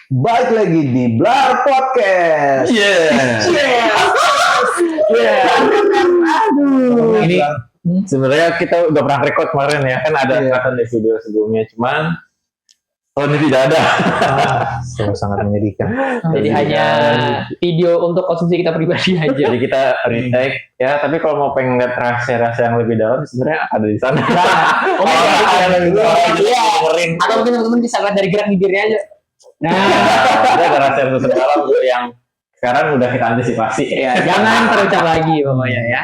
Balik lagi di Blar Podcast. Aduh. Ini sebenarnya kita udah pernah record kemarin ya, kan ada di video sebelumnya, cuman ini tidak ada. Sangat menyedihkan. Jadi hanya video untuk konsumsi kita pribadi aja. Jadi kita retake ya, tapi kalau mau pengen lihat rahasia-rahasia yang lebih dalam sebenarnya ada di sana. Atau mungkin teman-teman bisa lihat dari gerak bibirnya aja. Nah, ada rahasia yang dalam yang sekarang udah kita antisipasi. Ya, jangan terucap lagi pokoknya ya.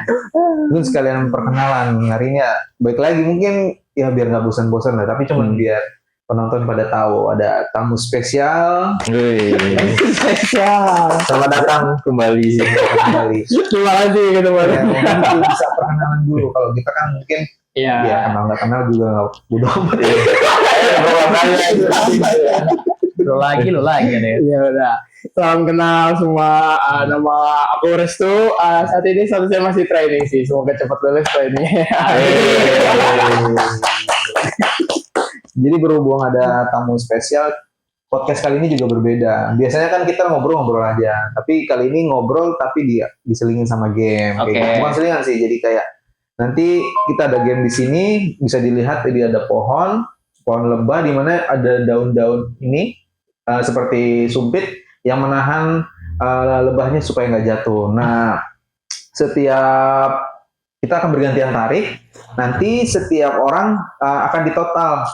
Mungkin sekalian perkenalan hari ini ya. Baik lagi mungkin ya biar nggak bosan-bosan lah, tapi cuman biar penonton pada tahu ada tamu spesial. Spesial. Selamat datang kembali. Terima kasih gitu Bang. Ya, mungkin bisa perkenalan dulu. Kalau kita kan mungkin ya kenal nggak kenal juga nggak udah amat. Lo lagi deh. Ya udah. Salam kenal semua. Nama aku Restu. Saat ini saya masih training sih. Semoga cepat lulus trainingnya. Jadi berhubung ada tamu spesial, podcast kali ini juga berbeda. Biasanya kan kita ngobrol-ngobrol aja, tapi kali ini ngobrol tapi diselingin sama game. Oke. Kayak, bukan selingan sih, jadi kayak nanti kita ada game di sini, bisa dilihat tadi ada pohon lebah di mana ada daun-daun ini seperti sumpit yang menahan lebahnya supaya nggak jatuh. Nah, setiap kita akan bergantian tarik. Nanti setiap orang akan ditotal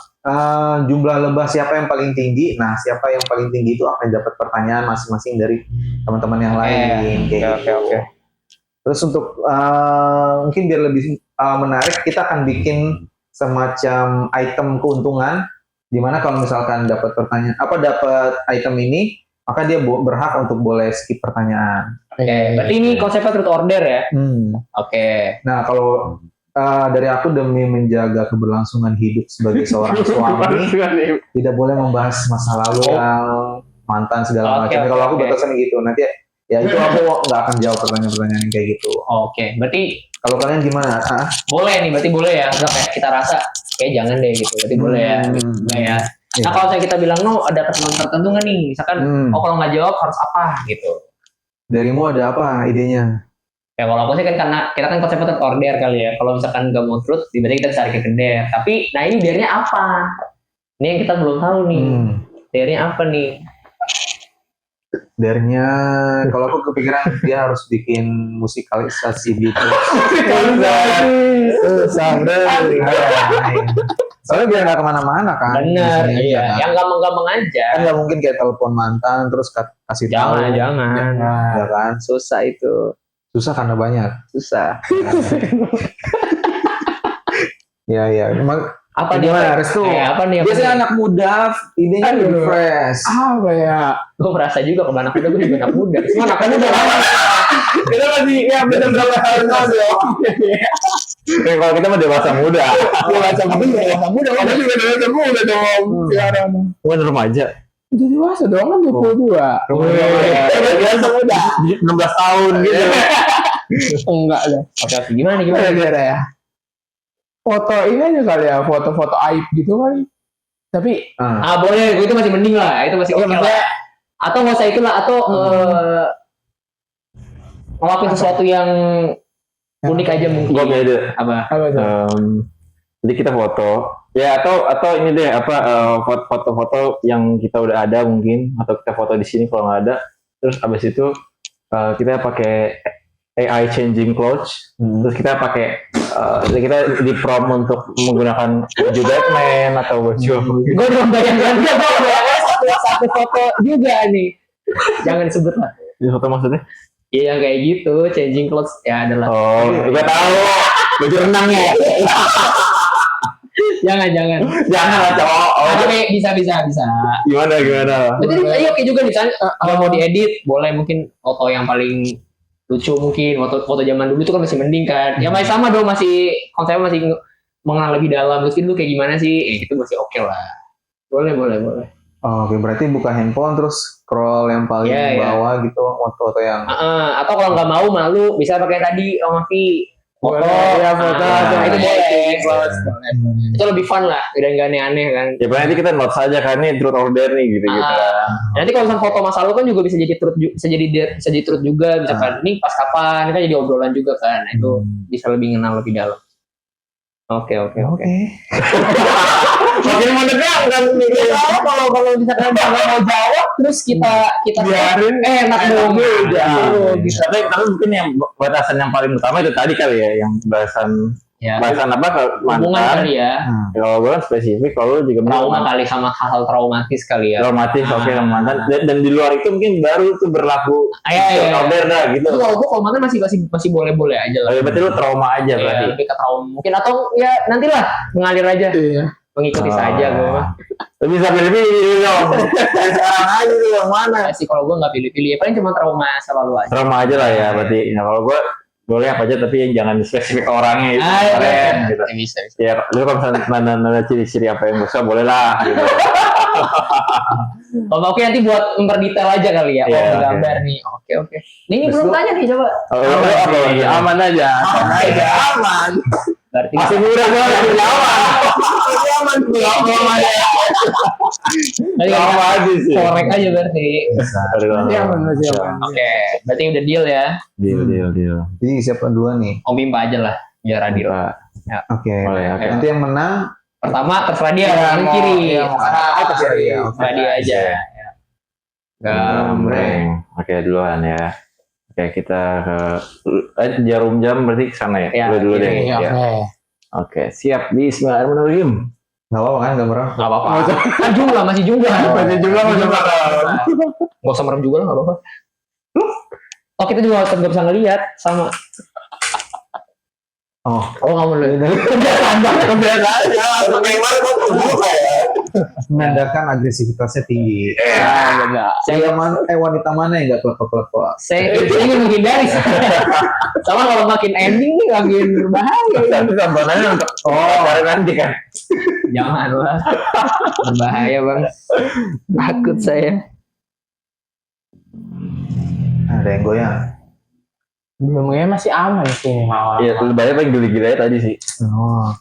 jumlah lebah siapa yang paling tinggi. Nah, siapa yang paling tinggi itu akan dapat pertanyaan masing-masing dari teman-teman yang lain. Oke. Terus untuk mungkin biar lebih menarik, kita akan bikin semacam item keuntungan, di mana kalau misalkan dapat pertanyaan dapat item ini, maka dia berhak untuk boleh skip pertanyaan. Oke, berarti ini konsepnya truth order ya? Oke. Nah, kalau dari aku demi menjaga keberlangsungan hidup sebagai seorang suami, tidak boleh membahas masa lalu yang mantan segala macam. Kalau aku batasan gitu, nanti ya itu aku nggak akan jawab pertanyaan-pertanyaan yang kayak gitu. Oke, berarti kalau kalian gimana? Boleh nih, berarti boleh ya. Enggak kayak kita rasa kayak jangan deh gitu. Berarti boleh ya. Nah ya. Nah kalau saya kita bilang ada ketentuan tertentu nggak nih? Misalkan kalau nggak jawab harus apa gitu. Darimu ada apa idenya? Ya kalau aku sih kan karena kita kan konsepnya truth order kali ya. Kalau misalkan nggak mau truth, tiba-tiba kita cari ke der. Tapi nah ini dernya apa? Ini yang kita belum tahu nih. Dernya apa nih? Dernya, kalau aku kepikiran dia harus bikin musikalisasi gitu. Soalnya biar nggak kemana-mana kan. Bener, iya. Kan? Yang gampang-gampang aja. Kan nggak mungkin kayak telepon mantan terus kasih tahu. Jangan. Ya kan, susah itu. Susah karena banyak. Susah. Ya. Emang apa nih harus tuh? Apa nih? Biasanya anak muda idenya lebih fresh. Apa ya? Gue merasa juga kalau anak muda, gue juga anak muda. Semua anak muda lama. Kita masih beda berapa tahun lalu ya. Kalau kita mah dewasa muda. Dewasa muda. Kamu juga dewasa muda dong. Sekarang. Bukan remaja. Udah dewasa dong kan 22. Dewasa muda. 16 tahun gitu. Enggak lah. Oke, gimana ya? Foto ini aja kali ya, foto-foto aib gitu kali. Tapi boleh, itu masih mending lah, itu masih oke lah. Atau nggak usah itulah, atau ngelakuin sesuatu yang unik aja mungkin. Gue beda. Apa Jadi kita foto, ya atau ini deh foto-foto yang kita udah ada mungkin, atau kita foto di sini kalau nggak ada. Terus abis itu kita pakai AI changing clothes, terus kita pakai kita di prompt untuk menggunakan baju Batman atau baju. Gue belum bayangkan satu foto juga nih. Jangan disebut lah. Di foto maksudnya? Iya yang kayak gitu, changing clothes ya adalah. Oh, gue tahu. Baju renang ya. Jangan lah cowok. Tapi bisa. Gimana? Berarti iya oke juga nih, kalau mau diedit boleh mungkin foto yang paling lucu mungkin, foto zaman dulu itu kan masih mending kan. Ya masih sama dong, masih konsepnya masih mengenal lebih dalam. Mungkin lu kayak gimana sih? Itu masih oke lah. Boleh. Oke, berarti buka handphone terus scroll yang paling bawah gitu, foto-foto yang. Atau kalau nggak mau malu bisa pakai tadi Om Afi foto. Ya foto. Nah, itu boleh. Close. Itu lebih fun lah, dan gak aneh-aneh kan. Ya paling nanti kita note saja kan ini truth or dare nih gitu-gitu kan. Nanti kalau misalnya foto masa lalu kan juga bisa jadi truth juga, misalkan ini pas kapan, ini kan jadi obrolan juga kan. Nah, itu bisa lebih kenal lebih dalam. Oke. Makin menegangkan nih. Kalau misalkan nggak mau jawab, terus kita Biarin. enak dong. Gitu. Tapi mungkin yang batasan yang paling utama itu tadi kali ya, yang bahasan apa kalau Hubungan mantan. kali ya. Kalau gue kan spesifik, kalau lu juga Trauma kali, sama hal-hal traumatis kali ya. traumatis, oke sama mantan. Dan di luar itu mungkin baru itu berlaku Iya. order dah gitu. Kalau gue kalau mantan masih boleh-boleh aja lah. Oh, ya, berarti lu trauma aja Iya, berarti. lebih ke trauma mungkin, atau ya nantilah mengalir aja, Iya. mengikuti saja gue mah. Tapi bisa pilih-pilih dong. Sekarang aja tuh yang mana? Ya sih kalau gue nggak pilih-pilih, paling cuma trauma selalu aja. Trauma aja lah ya berarti. Nah kalau gue boleh apa aja tapi jangan spesifik orangnya itu keren gitu. Bisa. Ya lu kalau misalnya nada ciri-ciri apa yang bisa boleh lah gitu. Oke, nanti buat memperdetail aja kali ya. Iya, Gambar nih. Oke. Ini Terus belum lu- tanya nih, coba. Aman aja. Aman. Berarti Masih murah banget Aman. tadi Trauma aja sih. korek aja berarti. Masih aman. Oke, berarti udah deal ya. Deal. Jadi siapa dua nih? Om Bimpa aja lah, biar adil. Oke. Boleh, oke. Nanti yang menang Pertama terserah dia, Iya, yang mau- kiri. iya, mau kanan, terserah dia. Terserah dia aja. Ya. Gambreng. Oke duluan ya. Oke kita ke jarum jam berarti ke sana ya. Ya, Dulu deh. iya, Ya. Oke siap. Bismillahirrahmanirrahim. nggak apa-apa kan gambar? Nggak apa-apa. Kan jumlah, masih jumlah. Masih jumlah. Nggak usah merem juga lah, nggak apa-apa. Oh, kita juga nggak bisa ngelihat sama. Oh, Nggak mau lihat. menandakan agresivitasnya tinggi. Enggak. Wanita mana yang nggak kelepek-kelepek? Saya ingin menghindari. Sama kalau makin ending nih makin berbahaya. Tontonannya untuk nanti kan. Jangan lah. Berbahaya bang. Takut saya. Ada yang goyang. Belumnya masih aman sih. Iya lebih banyak paling gila-gila tadi sih. Oh.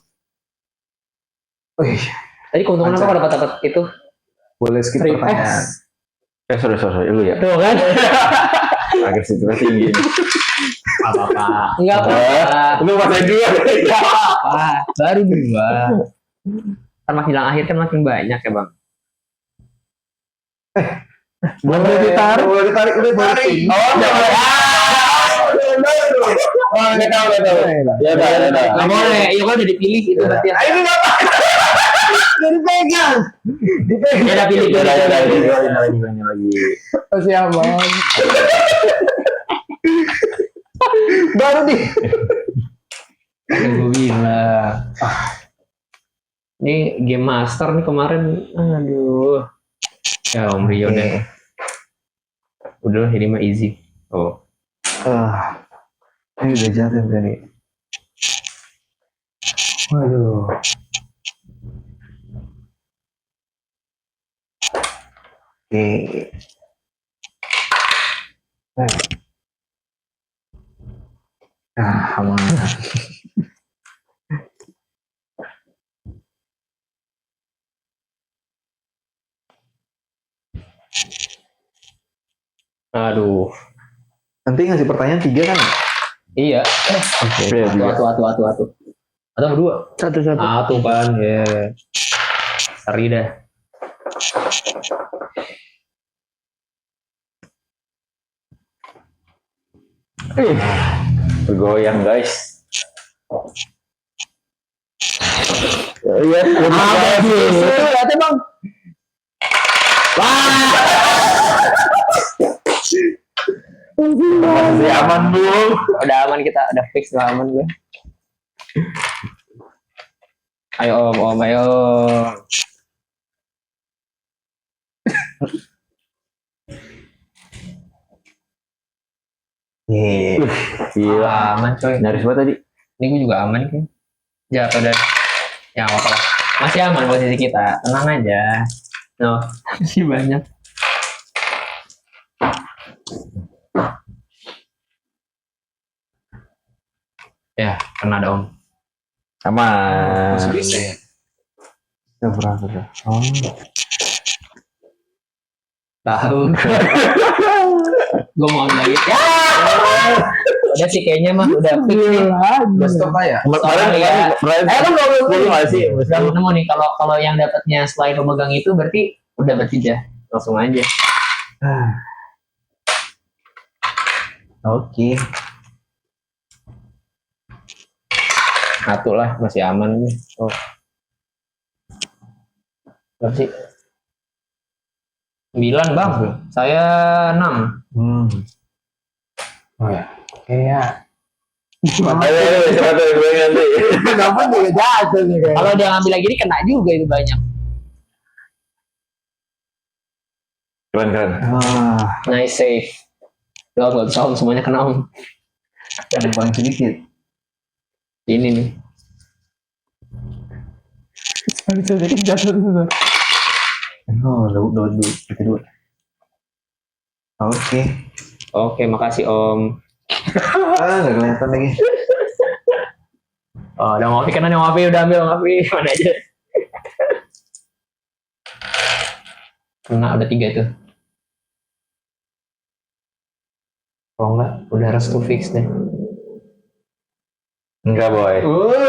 Wih, Tadi keuntungan apa kalau dapat itu? boleh skip Free pertanyaan. Sorry lu ya. Tuh kan? Agresivitas tinggi. Apa-apa. Enggak apa-apa. Lu masih dua. Apa? Baru dua. Kan makin yang akhir kan makin banyak ya bang. Boleh ditarik. Boleh ditarik. Udah tarik. Oh, jangan. Udah tahu. Ya udah. Nggak boleh. Ya kan udah dipilih itu berarti. Ini apa? Jadi pegang. Ya udah pilih. Lagi. Masih aman. Baru nih. Gue bilang. Ini game master nih kemarin. Aduh. Ya Om Rio deh. Udah ini mah easy. Oh. Ini udah jatuh tadi. Waduh. Oke. Aman. Aduh. Nanti ngasih pertanyaan 3 kan? Iya. Atu. Atau berdua? Satu. Satu kan, ya. Seri dah. Bergoyang guys. Iya. Lihat bang. Masih aman belum? Udah aman kita, udah fix, udah aman gue. Ayo om, ayo. Gila. Aman coy. Nyaris banget tadi. Ini gue juga aman kan. Jatuh dan ya nggak apa-apa. Masih aman posisi kita. Tenang aja. No, masih banyak. Ya, Kena dong. Aman. Masih bisa ya. Ya, berapa tuh? Oh. Tahu. Gue mau ambil lagi. Ya. Udah sih kayaknya mah udah fix nih. Udah stop lah ya. Kemarin ya. kan belum sih. Udah nemu nih kalau yang dapatnya selain pemegang itu berarti udah bertiga. Langsung aja. Oke. Satu lah masih aman nih. Oh. Berapa sih? 9 bang. Saya 6. Oh ya. Kayaknya Ayo, siapa tuh gue nanti. kenapa juga jatuh nih kayak. Kalau dia ngambil lagi ini kena juga itu banyak. Keren. Nice save. Udah nggak bisa om semuanya kena om. Yang paling sedikit. Ini nih. Bisa jadi jatuh tuh. Oh, dua. Kedua. Oke. Oke makasih om. Nggak kelihatan lagi. Oh udah ngopi kan yang ngopi udah ambil ngopi mana aja. Kena udah 3 tuh. Kalau enggak udah restu fix deh. Enggak, boy.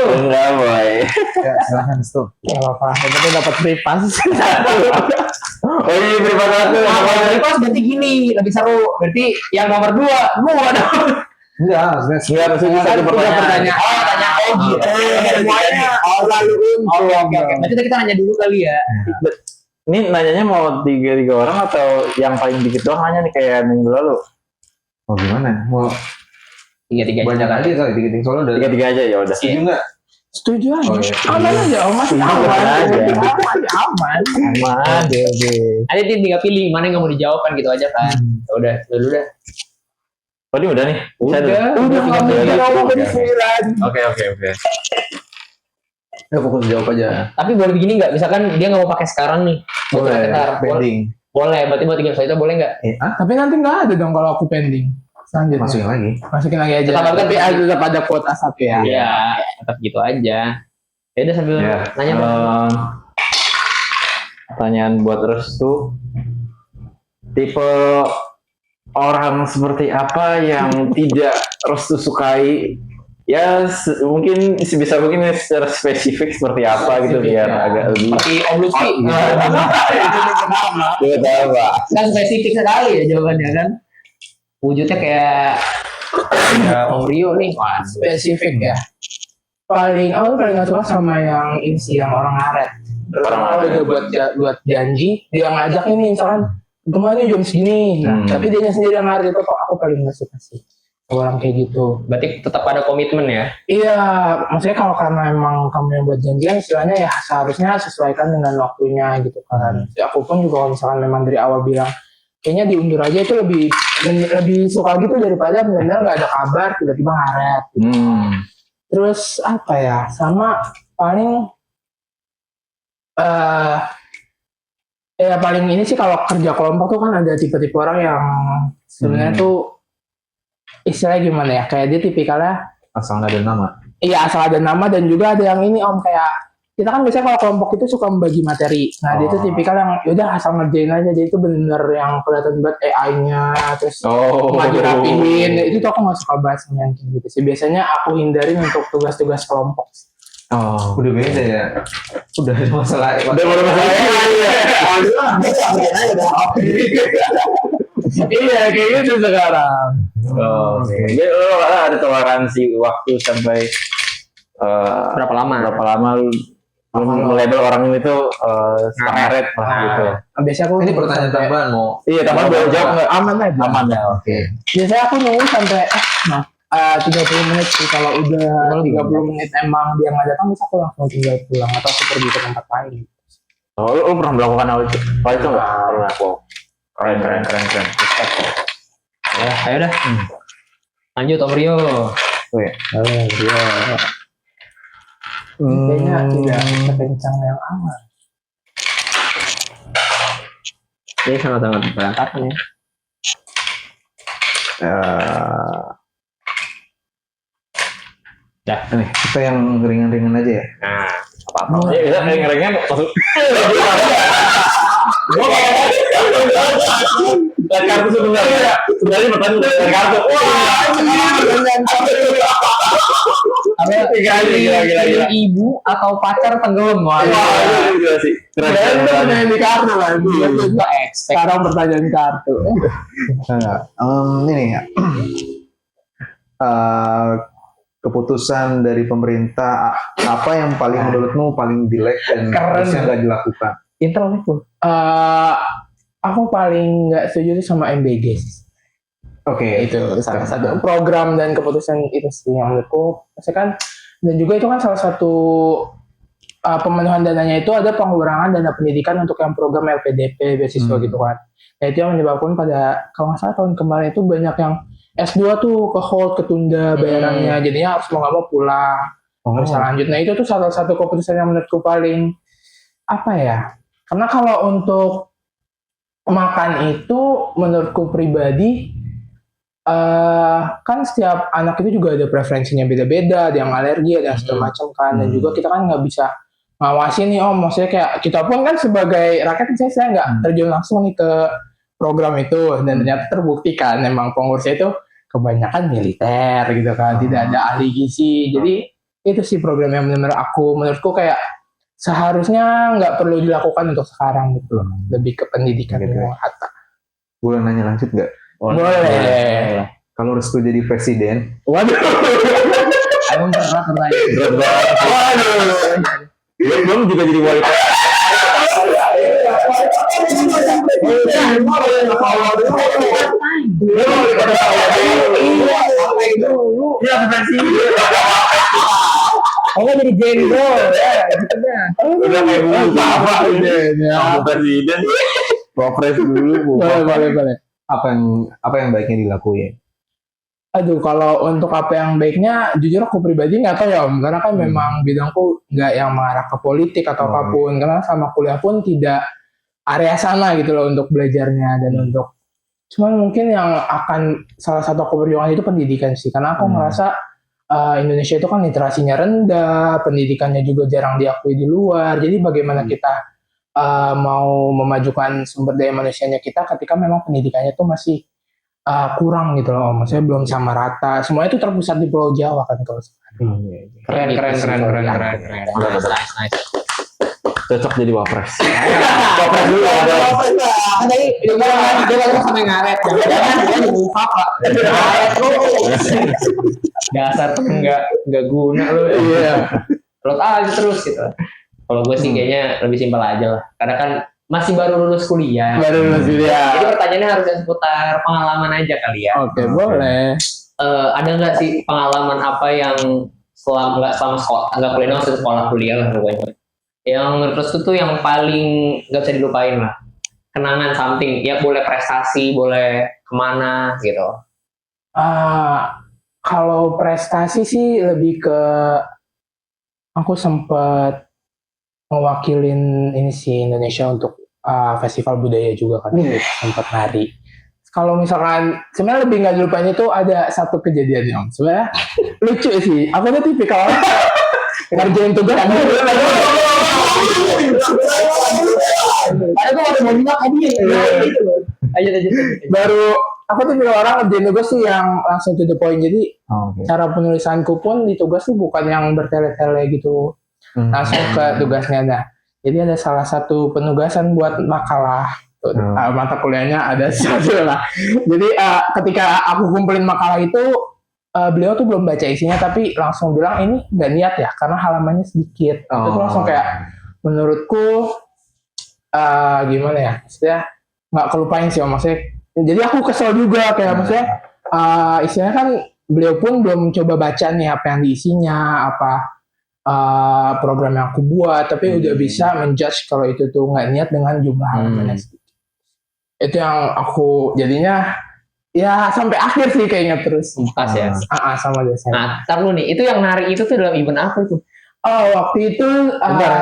Enggak, boy. Ya, silahkan stop. Gak apa-apa, yang penting dapat free pass. Oh iya, berapa tuh? Nah, pas berarti gini lebih seru. Berarti yang nomor 2 gua dong. Enggak, maksudnya Enggak, satu pertanyaan. Oh tanya gitu. Semuanya lalu Oke. Berarti kita nanya dulu kali ya. Ini nanyanya mau tiga orang atau yang paling dikit doang nanya nih kayak minggu lalu? mau gimana? Mau 3-3 banyak kali kali dikit soalnya udah Tiga aja ya udah. setuju nggak? Setuju aja. Oh, iya. Aman aja, masih Setuju aman. aja. Aman. Aman. Ada dia tinggal pilih mana yang nggak mau dijawab kan gitu aja kan. Ya udah dulu dah. Oh ini udah nih. Bisa Udah. tuh? Udah Tinggal kamu pilih. jawab Oke. dari 9. Oke. Ya fokus jawab aja. Tapi boleh begini nggak? Misalkan dia nggak mau pakai sekarang nih. Boleh. Boleh. Pending. Boleh. Berarti buat 3 itu boleh nggak? Tapi nanti nggak ada dong kalau aku pending. Selanjutnya. Masukin lagi. Masukin lagi aja. Tetap Tapi tetap ada kuota 1 ya. Iya. Tetap gitu aja. Ya udah sambil Ya. nanya. Pertanyaan buat Restu. Tipe orang seperti apa yang tidak Restu sukai? Ya mungkin sebisa mungkin secara spesifik seperti apa gitu biar agak lebih. Seperti Om Lutfi. Kita apa? Kan spesifik sekali ya jawabannya kan. Wujudnya kayak Om Rio nih. Wah, Spesifik ya. Aku paling gak suka sama yang ini sih, yang orang ngaret. Orang Kalau ngaret. dia buat janji, dia ngajak ini misalkan kemarin jam segini, tapi dia sendiri yang ngaret itu kok aku paling gak suka sih. Orang kayak gitu. berarti tetap ada komitmen ya. Iya, maksudnya kalau karena emang kamu yang buat janjian, istilahnya ya seharusnya sesuaikan dengan waktunya gitu kan. Aku pun juga kalau misalkan memang dari awal bilang, kayaknya diundur aja itu lebih suka gitu daripada benar-benar nggak ada kabar tiba-tiba ngaret. Terus apa ya? Sama paling ya paling ini sih kalau kerja kelompok tuh kan ada tipe-tipe orang yang sebenarnya tuh istilahnya gimana ya? Kayak dia tipikalnya Asal nggak ada nama. iya asal ada nama dan juga ada yang ini om kayak kita kan biasanya kalau kelompok itu suka membagi materi. Nah dia itu tipikal yang yaudah asal ngerjain aja. Jadi itu bener yang kelihatan banget AI-nya terus maju rapihin. Itu tuh aku nggak suka banget sama yang kayak gitu sih. Biasanya aku hindarin untuk tugas-tugas kelompok. Udah beda ya. Udah ada masalah. Udah ada masalah. Iya kayak gitu sekarang. Jadi lo ada toleransi waktu sampai Berapa lama lu melabel orang ini tuh ngaret lah gitu. Biasanya aku Ini pertanyaan tambahan mau. Iya, tapi boleh jawab nggak? aman aja. Aman ya, oke. Biasanya aku nunggu sampai 30 menit sih. Kalau udah 30 menit emang dia nggak datang bisa aku langsung tinggal pulang atau aku pergi ke tempat lain. Oh, lu pernah melakukan hal itu? Hal itu nggak? Pernah. Wow. Keren. ya ayo dah lanjut Om Rio. Kayaknya tidak sekencang yang aman. Ini sangat-sangat berantakan ya. Nih, kita yang ringan-ringan aja ya. Nah, apa-apa. Ya, kita ngeringan masuk. Dan kartu sebenarnya pertanyaan dari kartu. Gila. Ibu atau pacar tenggelam. Wah, gila sih. Keren. Pertanyaan di kartu lah. Sekarang pertanyaan kartu. Ini ya. Keputusan dari pemerintah apa yang paling menurutmu paling jelek dan harusnya nggak dilakukan? Internet pun. Aku paling nggak setuju sama MBG. Oke. Itu salah satu program dan keputusan itu sih yang menurutku. Maksudnya kan, dan juga itu kan salah satu pemenuhan dananya itu ada pengurangan dana pendidikan untuk yang program LPDP beasiswa gitu kan. Nah itu yang menyebabkan pada kalau nggak salah tahun kemarin itu banyak yang S2 tuh ke hold, ketunda bayarannya, jadinya harus mau nggak mau pulang, bisa lanjut. Nah itu tuh salah satu keputusan yang menurutku paling apa ya? Karena kalau untuk makan itu menurutku pribadi kan setiap anak itu juga ada preferensinya beda-beda, ada yang alergi, ada yang segala macam kan, dan juga kita kan nggak bisa ngawasin nih maksudnya kayak kita pun kan sebagai rakyat saya nggak terjun langsung nih ke program itu, dan ternyata terbukti kan memang pengurusnya itu kebanyakan militer gitu kan, tidak ada ahli gizi, jadi itu sih program yang menurutku kayak seharusnya nggak perlu dilakukan untuk sekarang gitu loh, lebih ke pendidikan yang rata. Boleh nanya lanjut nggak? Boleh. Kalau restu jadi presiden, Waduh. Emang pernah Berat banget. Waduh. Belum juga jadi wali kota. Oh jadi jenderal ya gitu dah. Udah kayak buku apa ini? Presiden. Wapres dulu. Boleh. apa yang baiknya dilakuin? Aduh, kalau untuk apa yang baiknya, jujur aku pribadi nggak tahu ya Om, karena kan memang bidangku nggak yang mengarah ke politik atau apapun, karena sama kuliah pun tidak area sana gitu loh untuk belajarnya dan untuk, cuman mungkin yang akan salah satu keperjuangan itu pendidikan sih, karena aku merasa Indonesia itu kan literasinya rendah, pendidikannya juga jarang diakui di luar, jadi bagaimana kita mau memajukan sumber daya manusianya kita ketika memang pendidikannya itu masih kurang gitu loh, maksudnya belum sama rata. Semuanya itu terpusat di Pulau Jawa kan kalau sekarang. Keren. Nice. Cocok jadi wapres. Wapres dulu. Tadi dia sampai ngaret. Jangan dibuka Pak. Ngaret lu. Dasar enggak guna lu. Iya. Lot aja terus gitu. Kalau gue sih kayaknya lebih simpel aja lah. Karena kan masih baru lulus kuliah. Jadi pertanyaannya harus seputar pengalaman aja kali ya. Oke, boleh. Ada nggak sih pengalaman apa yang selama sekolah, nggak kuliah, maksudnya sekolah kuliah lah pokoknya, yang menurut lu tuh yang paling nggak bisa dilupain lah, kenangan something, ya boleh prestasi, boleh kemana gitu. Kalau prestasi sih lebih ke aku sempat mewakilin ini sih Indonesia untuk festival budaya juga kan, sempat nari. Kalau misalkan sebenarnya lebih nggak dilupain itu ada satu kejadian yang sebenarnya lucu sih. Aku tuh tipikal orang ngerjain tugas. Karena tuh ada banyak aja. Baru aku tuh tipikal orang ngerjain tugas sih yang langsung to the point. Jadi cara penulisanku pun di tugas tuh bukan yang bertele-tele gitu. Langsung ke tugasnya ada. Jadi ada salah satu penugasan buat makalah. Mata kuliahnya ada satu lah. Jadi ketika aku kumpulin makalah itu, beliau tuh belum baca isinya tapi langsung bilang ini nggak niat ya karena halamannya sedikit. Itu langsung kayak menurutku gimana ya? Maksudnya nggak kelupain sih maksudnya. Jadi aku kesel juga kayak maksudnya istilahnya kan beliau pun belum coba baca nih apa yang diisinya, apa program yang aku buat, tapi udah bisa menjudge kalau itu tuh nggak niat dengan jumlah halamannya sedikit. Itu yang aku jadinya ya sampai akhir sih kayaknya terus. Bekas ya. Sama dosen. Nah, ntar lu nih, itu yang nari itu tuh dalam event apa itu? Waktu itu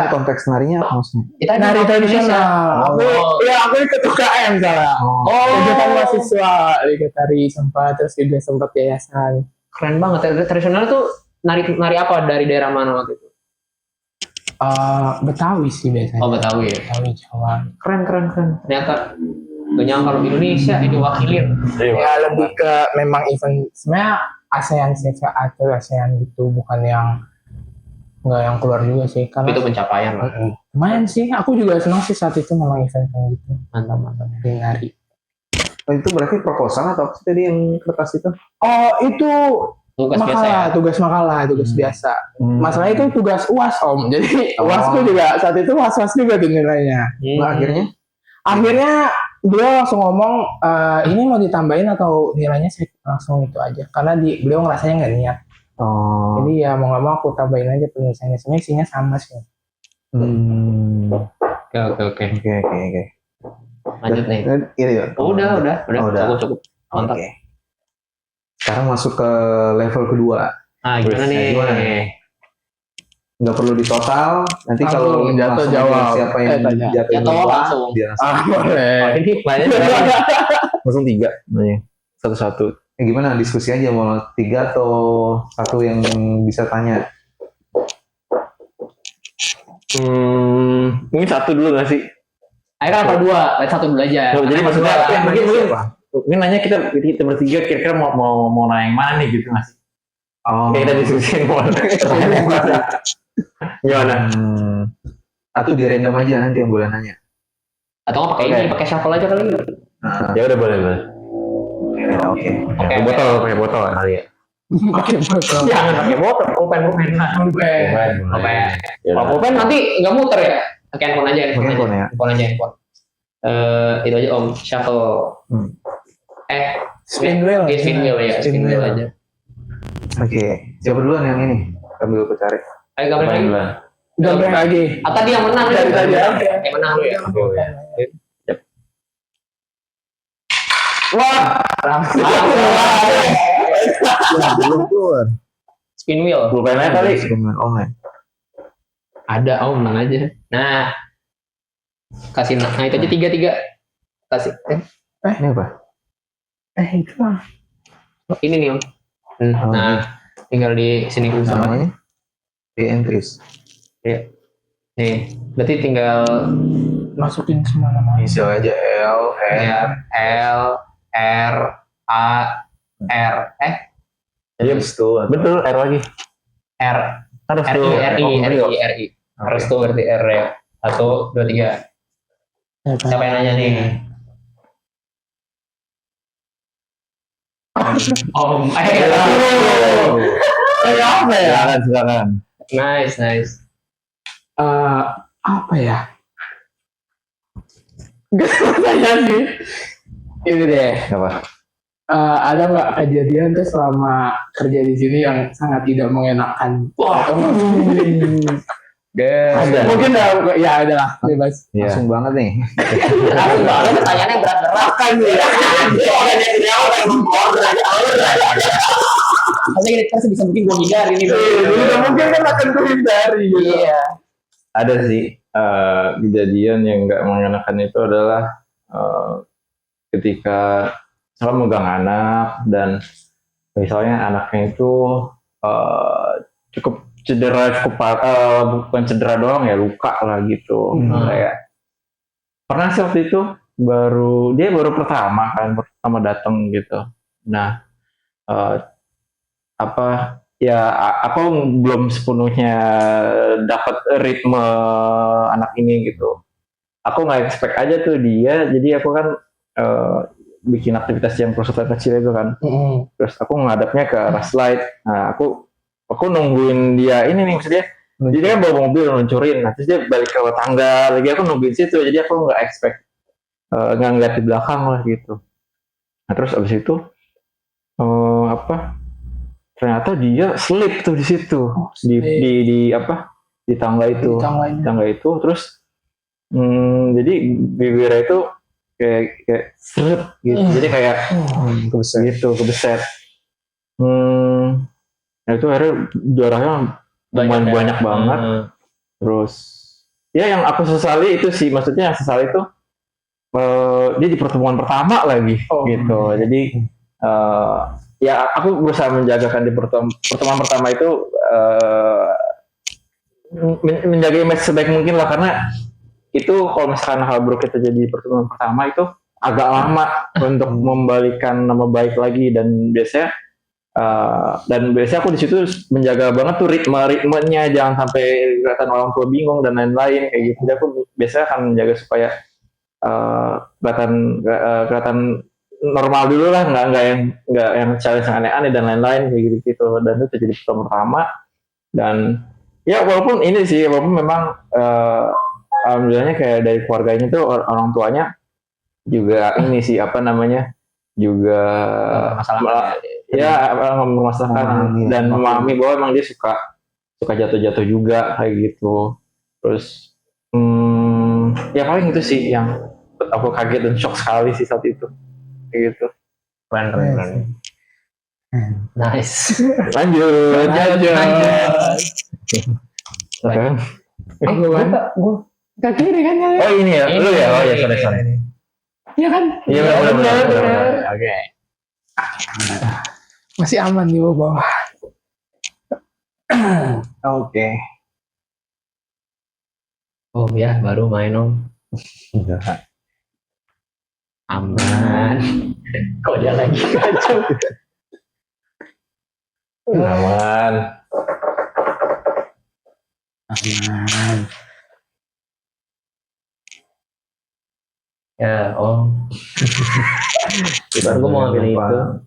konteks narinya apa maksudnya? nari tradisional. Aku ikut UKM salah. Kegiatan mahasiswa ikut tari sempat, terus juga sempat yayasan. Keren banget. Tradisional tuh nari apa dari daerah mana waktu itu? Betawi sih biasanya. Oh Betawi ya. Betawi Jawa. Keren. Ternyata gak nyangka kalau Indonesia ini wakilin. Ya lebih ke memang event sebenarnya ASEAN sih atau ASEAN gitu, bukan yang nggak yang keluar juga sih karena Itu pencapaian lah. lumayan sih, aku juga senang sih saat itu memang event kayak gitu. Mantap. Nari. Oh, itu berarti proposal atau apa sih tadi yang kertas itu? Oh itu Tugas biasa ya. makalah, tugas makalah, tugas biasa. Masalah itu tugas UAS Om. Jadi UASku juga saat itu UAS juga tuh nilainya. Nah, Akhirnya beliau langsung ngomong ini mau ditambahin atau nilainya saya langsung itu aja. Karena beliau ngerasanya nggak niat. Oh. Jadi ya mau nggak mau aku tambahin aja penulisannya. Sebenarnya isinya sama sih. Oke. Oke. Lanjut nih. Ini ya. Udah. Cukup. Mantap. Oke. Sekarang masuk ke level kedua. Ah, gimana nih? Nggak perlu di total. Nanti Langsung kalau jatuh langsung jawab. aja siapa yang Tanya. jatuh Jatuh duluan, langsung. dia langsung. Boleh. Oh, ini banyak Langsung 3 nanya. Satu-satu. Gimana diskusi aja mau 3 atau 1 yang bisa tanya? Mungkin 1 dulu nggak sih? Ayo kan apa 2? Satu dulu aja. Jadi maksudnya Siapa? mungkin nanya kita bertiga kira-kira mau nanya yang mana nih gitu nggak sih? Oh. Kayak kita diskusiin gimana? Atau di random aja nanti yang boleh nanya. Atau nggak pakai ini, pakai shuffle aja kali. Nah, Ya udah boleh. oke. Pakai botol kali ya. Pakai botol. Jangan pakai botol, pulpen. Kalau pulpen nanti nggak muter ya. Pakai handphone aja. Handphone. Itu aja Om, shuffle. Spin wheel. Spin wheel ya, spin wheel aja. Oke. Siapa duluan yang ini? Ambil aku cari. Ayo gambar lagi. Gambar lagi. Ah, tadi yang menang Dari tadi aja. Yang menang lu ya. Wah, langsung. Belum keluar. Spin wheel. Pulpennya kali. Online. Ada Om, menang aja. Nah, kasih nah itu aja 3. Kasih. Ini apa? Itu mah. Ini nih Om. Nah, tinggal di sini dulu sama. Namanya? Entries. Iya. Nih, berarti tinggal Masukin semua nama. Inisial aja L, L R A R Terus tuh. Betul, R lagi. R Harus R tuh. I R I. Harus tuh berarti R ya. 1, 2, 3. Siapa yang nanya nih? Om. Apa ya? Silakan. Nice. Apa ya? Gak tanya sih. Ini deh. Apa? Ada nggak kejadian tuh selama kerja di sini yang sangat tidak mengenakan? Wah. Ada. Mungkin ya ada lah, bebas. Iya. Langsung banget nih. Langsung banget pertanyaannya berat-berat kan ya. Maksudnya kita sebisa mungkin gue hindari nih. Jadi mungkin kan akan menghindari gitu. Iya. Ada sih kejadian yang nggak mengenakan itu adalah ketika saya megang anak dan misalnya anaknya itu cukup cedera, bukan cedera doang ya, luka lah gitu. Kayak pernah sih waktu itu dia baru pertama datang gitu. Nah aku belum sepenuhnya dapat ritme anak ini gitu. Aku nggak expect aja tuh dia, jadi aku kan bikin aktivitas yang peserta kecil itu kan. Terus aku ngadapnya ke arah slide. Nah aku nungguin dia ini nih, maksudnya dia kan bawa mobil luncurin, nah terus dia balik ke tangga lagi, aku nungguin situ, jadi aku nggak expect nggak ngeliat di belakang lah gitu. Nah terus abis itu ternyata dia slip tuh di situ, di tangga itu, terus jadi bibirnya itu kayak seret gitu, jadi kayak kebeset. Nah itu akhirnya darahnya banyak banget. Terus ya yang aku sesali itu sih, maksudnya yang sesali itu dia di pertemuan pertama lagi gitu. Jadi ya aku berusaha menjagakan di pertemuan pertama itu menjaga image sebaik mungkin lah, karena itu kalau misalkan hal buruk itu terjadi di pertemuan pertama itu agak lama untuk membalikan nama baik lagi, dan biasanya aku di situ menjaga banget tuh ritmenya, jangan sampai kelihatan orang tua bingung dan lain-lain kayak gitu. Jadi aku biasanya akan menjaga supaya kelihatan normal dulu lah, nggak yang challenge yang aneh-aneh dan lain-lain kayak gitu. Dan itu terjadi pertama, dan ya walaupun memang alhamdulillahnya kayak dari keluarganya tuh orang tuanya juga ini sih apa namanya juga mempermasalahkan dan memahami bahwa emang dia suka jatuh-jatuh juga kayak gitu. Terus ya paling itu sih yang aku kaget dan shock sekali sih saat itu kayak gitu. Keren. Nice. Lanjut. Gue ke kiri kan ya? Oh ini ya, lu ya, oh ya sorry. Iya kan? Iya benar. Oke. Masih aman di bawah. Oke. Oh ya, baru main om. Enggak. Aman. Kok dia lagi kacau? Aman. Ya om. Baru gue mau ngambil itu.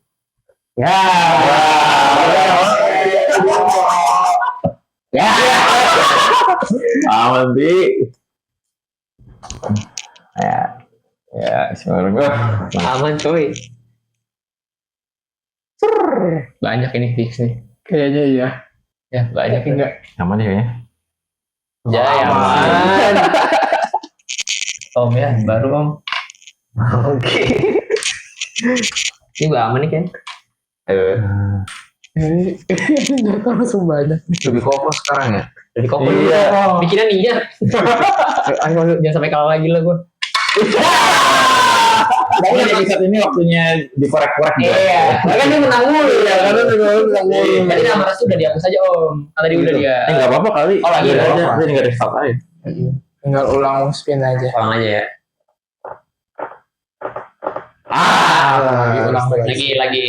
Ya. Aman bi. Ya, semoga Aman coy. Banyak ini fix nih. Kayaknya iya. Ya banyak ini. Enggak. aman ya kayaknya. Ya aman. Om ya, baru om. Oke. Ini gue aman nih kan? Ini jatuh langsung banyak. Lebih kokoh sekarang ya. Jadi kok Iya. bikinan niat. Ayo jangan sampai kalah lagi lah gue. Pokoknya episode ini waktunya dikorek-korek. Iya. Kan dia menang mulu ya. Karena menang mulu. Tadi nama Rasul udah dihapus aja om. Kan tadi udah dia. Nggak apa-apa kali. Oh, lagi, Biar nggak aja. apa-apa. Dia nggak restart aja. Tinggal ulang spin aja. Ulang aja ya. Ulang Lagi.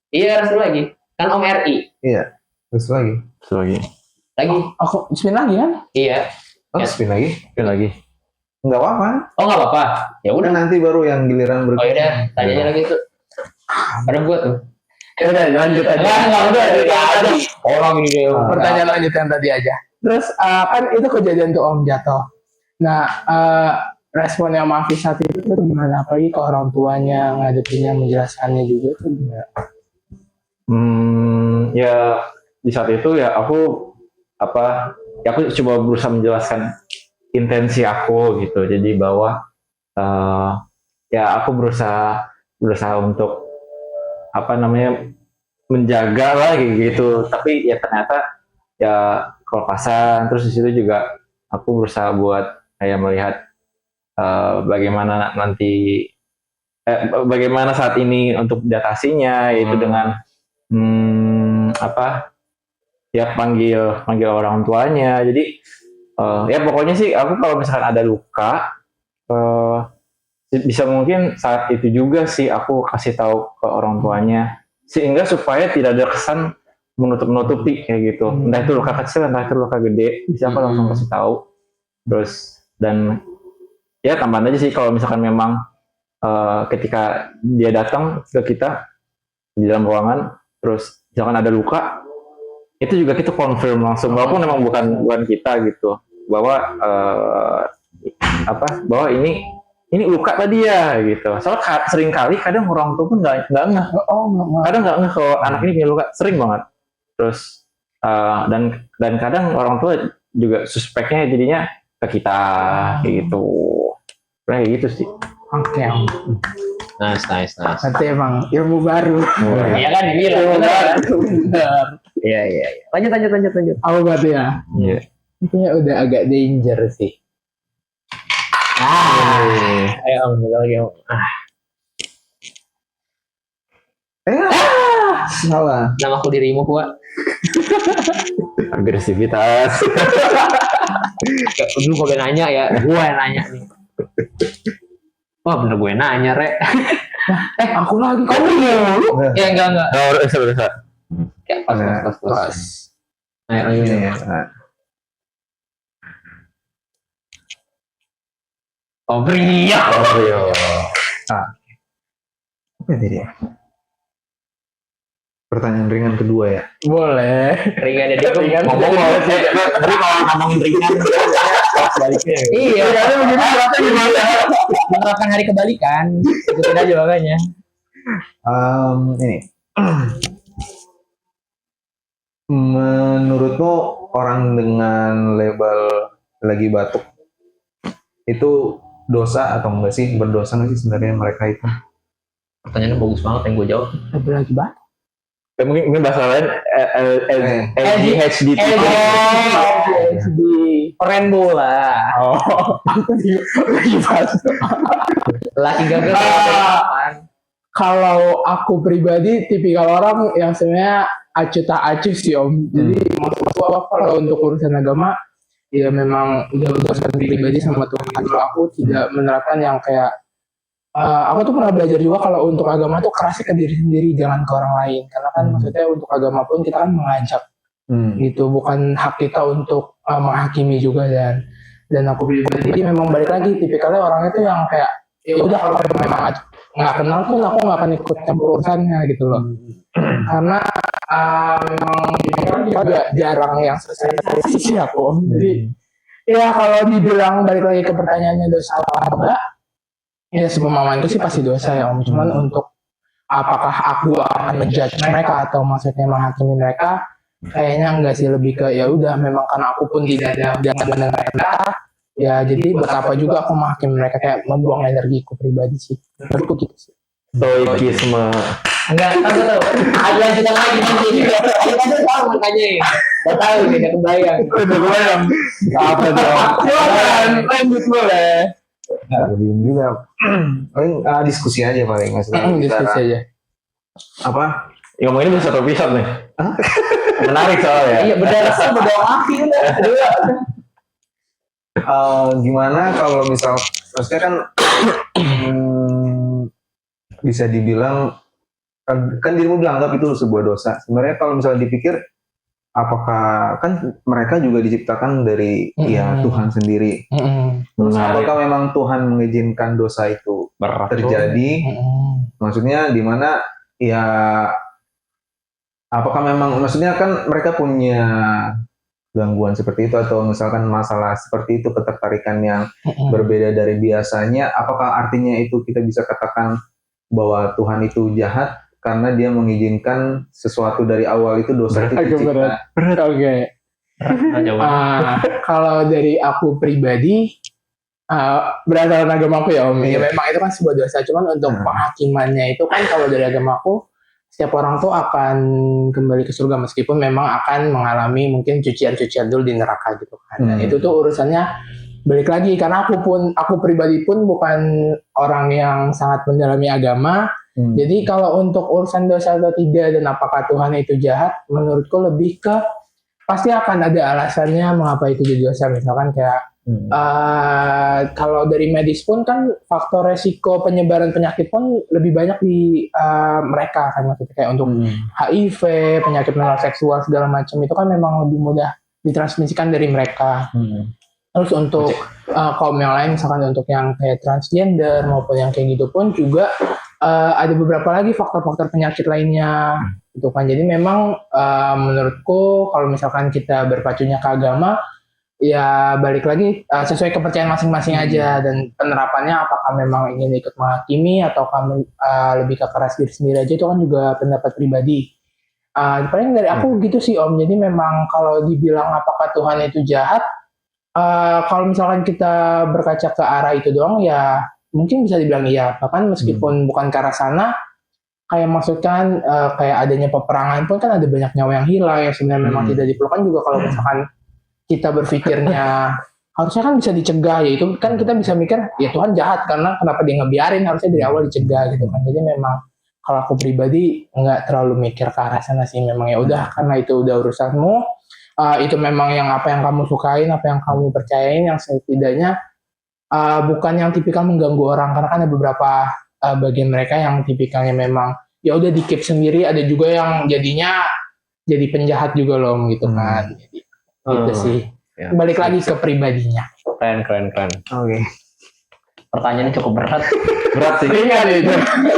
Iya Rasul lagi. Kan om RI. Iya. Terus lagi. Lagi. Lagi. Aku spin lagi kan? Iya. Oh, Ya. spin lagi. Lagi. Enggak apa-apa. Oh nggak apa-apa. Ya Udah udah. nanti baru yang giliran Oh yaudah. Tanya aja lagi tuh. Ada gua tuh. Ya udah lanjut aja. Enggak udah. Orang ini deh. Pertanyaan lanjut yang tadi aja. Terus kan itu kejadian tuh Om jatuh. Nah, responnya Mafi saat itu tuh gimana? Apalagi ke orang tuanya ngadepinnya, menjelaskannya juga tuh gimana? Ya di saat itu ya aku coba berusaha menjelaskan intensi aku gitu. Jadi bahwa ya aku berusaha untuk menjaga lah gitu. Tapi ya ternyata ya kelepasan. Terus di situ juga aku berusaha buat kayak melihat bagaimana saat ini untuk diatasinya, yaitu dengan ya panggil orang tuanya. Jadi ya pokoknya sih aku kalau misalkan ada luka bisa mungkin saat itu juga sih aku kasih tahu ke orang tuanya, sehingga supaya tidak ada kesan menutup-nutupi kayak gitu. Entah itu luka kecil, entah itu luka gede, bisa aku langsung kasih tahu. Terus dan ya tambahan aja sih kalau misalkan memang ketika dia datang ke kita di dalam ruangan, terus misalkan ada luka, itu juga kita confirm langsung, walaupun memang bukan kita gitu, bahwa bahwa ini luka tadi ya gitu. Soalnya sering kali kadang orang tua pun nggak ngeh. Kadang nggak ngeh kalau anak ini punya luka, sering banget. Terus dan kadang orang tua juga suspeknya jadinya ke kita gitu. Kayak gitu sih. Oke. Nice. Nanti emang ilmu baru. Iya kan dibilang. Benar. Iya. Lanjut. Apa berarti ya? Iya. Intinya udah agak danger sih. Ayo om, lagi om. salah. Nama aku dirimu gua. Agresivitas. Lu gue nanya ya, gue yang nanya nih. Wah bener gue nanya, Rek. Aku lagi. Kamu dulu? Ya enggak. Oh, bisa. Ya, pas. Ayo, Ini ya. Oh, Bria. Apa tadi ya? Pertanyaan ringan kedua ya. Boleh. Ringan jadi Ringan. ngomong Jadi kalau ngomongin ringan, sebaliknya. Iya, begini berarti gimana? Menerapkan hari kebalikan. Ikutin aja makanya. Ini. Menurutmu orang dengan label lagi batuk itu dosa atau enggak sih? Berdosa nggak sih sebenarnya mereka itu? Pertanyaannya bagus banget yang gue jawab. Lagi banget. Mungkin bahasa lain LGHD. SD. Rainbow lah. Oh. Lagi bahas. Laki gagal. Kalau aku pribadi tipikal orang yang sebenarnya acuh tak acuh sih Om. Jadi maksudku apa kalau untuk urusan agama ya memang udah urusan pribadi sama Tuhan. Kalau aku tidak menerapkan yang kayak aku tuh pernah belajar juga kalau untuk agama tuh kerasnya ke diri sendiri, jangan ke orang lain. Karena kan maksudnya untuk agama pun kita kan mengajak, gitu. Bukan hak kita untuk menghakimi juga dan aku pribadi memang balik lagi tipikalnya orangnya tuh yang kayak ya udah kalau memang nggak kenal pun aku nggak akan ikut campur urusannya gitu loh. Karena memang juga jarang yang selesai sih aku. Jadi ya kalau dibilang balik lagi ke pertanyaannya dosa apa enggak? Ya sepemahaman itu sih pasti dosa ya Om. Cuman untuk apakah aku akan menjudge mereka atau maksudnya menghakimi mereka, kayaknya enggak sih, lebih ke ya udah memang karena aku pun tidak ada dengan mereka. Ya jadi betapa juga aku menghakimi mereka, kayak membuang energiku pribadi sih. Menurutku gitu sih. Stoikisme. Enggak tahu. Ada lanjutan lagi nanti. Ada tahu makanya. Enggak tahu nih, enggak kebayang. Udah kebayang. Apa dong? Silakan lanjut boleh. Belum juga. Paling diskusi aja paling maksudnya. Diskusi aja. Apa? Ya, ngomongin bisa satu episode nih. Menarik soalnya. Iya berdarah maki udah. Gimana kalau misal maksudnya kan bisa dibilang kan dirimu bilang anggap itu sebuah dosa. Sebenarnya kalau misalnya dipikir apakah kan mereka juga diciptakan dari ya Tuhan sendiri. Terus apakah memang Tuhan mengizinkan dosa itu terjadi? Maksudnya di mana ya apakah memang maksudnya kan mereka punya gangguan seperti itu atau misalkan masalah seperti itu, ketertarikan yang berbeda dari biasanya, apakah artinya itu kita bisa katakan bahwa Tuhan itu jahat karena dia mengizinkan sesuatu dari awal itu dosa itu dicipta? Oke. Kalau dari aku pribadi berdasarkan agamaku ya Om, ya memang itu kan sebuah dosa. Cuman untuk penghakimannya itu kan kalau dari agamaku setiap orang tuh akan kembali ke surga meskipun memang akan mengalami mungkin cucian-cucian dulu di neraka gitu kan. Dan itu tuh urusannya balik lagi karena aku pribadi pun bukan orang yang sangat mendalami agama. Jadi kalau untuk urusan dosa atau tidak dan apakah Tuhan itu jahat, menurutku lebih ke pasti akan ada alasannya mengapa itu jadi dosa. Misalkan kayak kalau dari medis pun kan faktor resiko penyebaran penyakit pun lebih banyak di mereka kan, maksudnya kayak untuk HIV, penyakit menular seksual segala macam itu kan memang lebih mudah ditransmisikan dari mereka. Terus untuk kaum yang lain misalkan untuk yang kayak transgender maupun yang kayak gitu pun juga ada beberapa lagi faktor-faktor penyakit lainnya gitu kan. Jadi memang menurutku kalau misalkan kita berpacunya ke agama ya balik lagi sesuai kepercayaan masing-masing aja, dan penerapannya apakah memang ingin ikut menghakimi atau lebih ke keras diri sendiri aja itu kan juga pendapat pribadi. Paling dari aku gitu sih Om. Jadi memang kalau dibilang apakah Tuhan itu jahat, kalau misalkan kita berkaca ke arah itu doang ya mungkin bisa dibilang iya. Bahkan meskipun bukan ke arah sana, kayak maksudkan kayak adanya peperangan pun kan ada banyak nyawa yang hilang yang sebenarnya memang tidak diperlukan juga. Kalau misalkan kita berpikirnya harusnya kan bisa dicegah, ya itu kan kita bisa mikir ya Tuhan jahat karena kenapa dia ngebiarin, harusnya dari awal dicegah gitu kan. Jadi memang kalau aku pribadi nggak terlalu mikir ke arah sana sih. Memang ya udah karena itu udah urusanmu. Itu memang yang apa yang kamu sukain, apa yang kamu percayain, yang setidaknya bukan yang tipikal mengganggu orang, karena kan ada beberapa bagian mereka yang tipikalnya memang ya udah di keep sendiri, ada juga yang jadinya jadi penjahat juga loh gitu kan. Jadi, gitu sih. Ya. Balik lagi ke pribadinya. Keren. Oke. Pertanyaannya cukup berat. Berat sih. Ringan itu.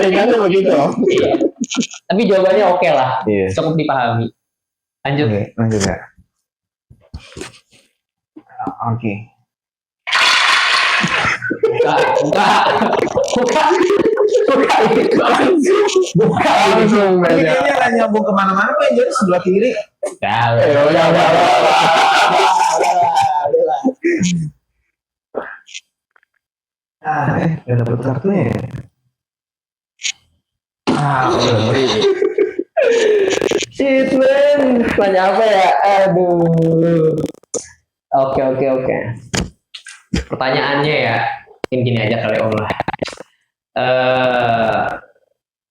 Ringannya begitu. Iya. Tapi jawabannya oke lah. Iya. Cukup dipahami. Lanjut. Oke, lanjut ya. Oke. Buka. Langsung Ini beda. kayaknya nggak nyambung kemana-mana kok yang jadi sebelah kiri. Gak dapet kartunya ya. Shit man, tanya apa ya? Aduh. Oke. Pertanyaannya ya, mungkin gini aja kali Om lah.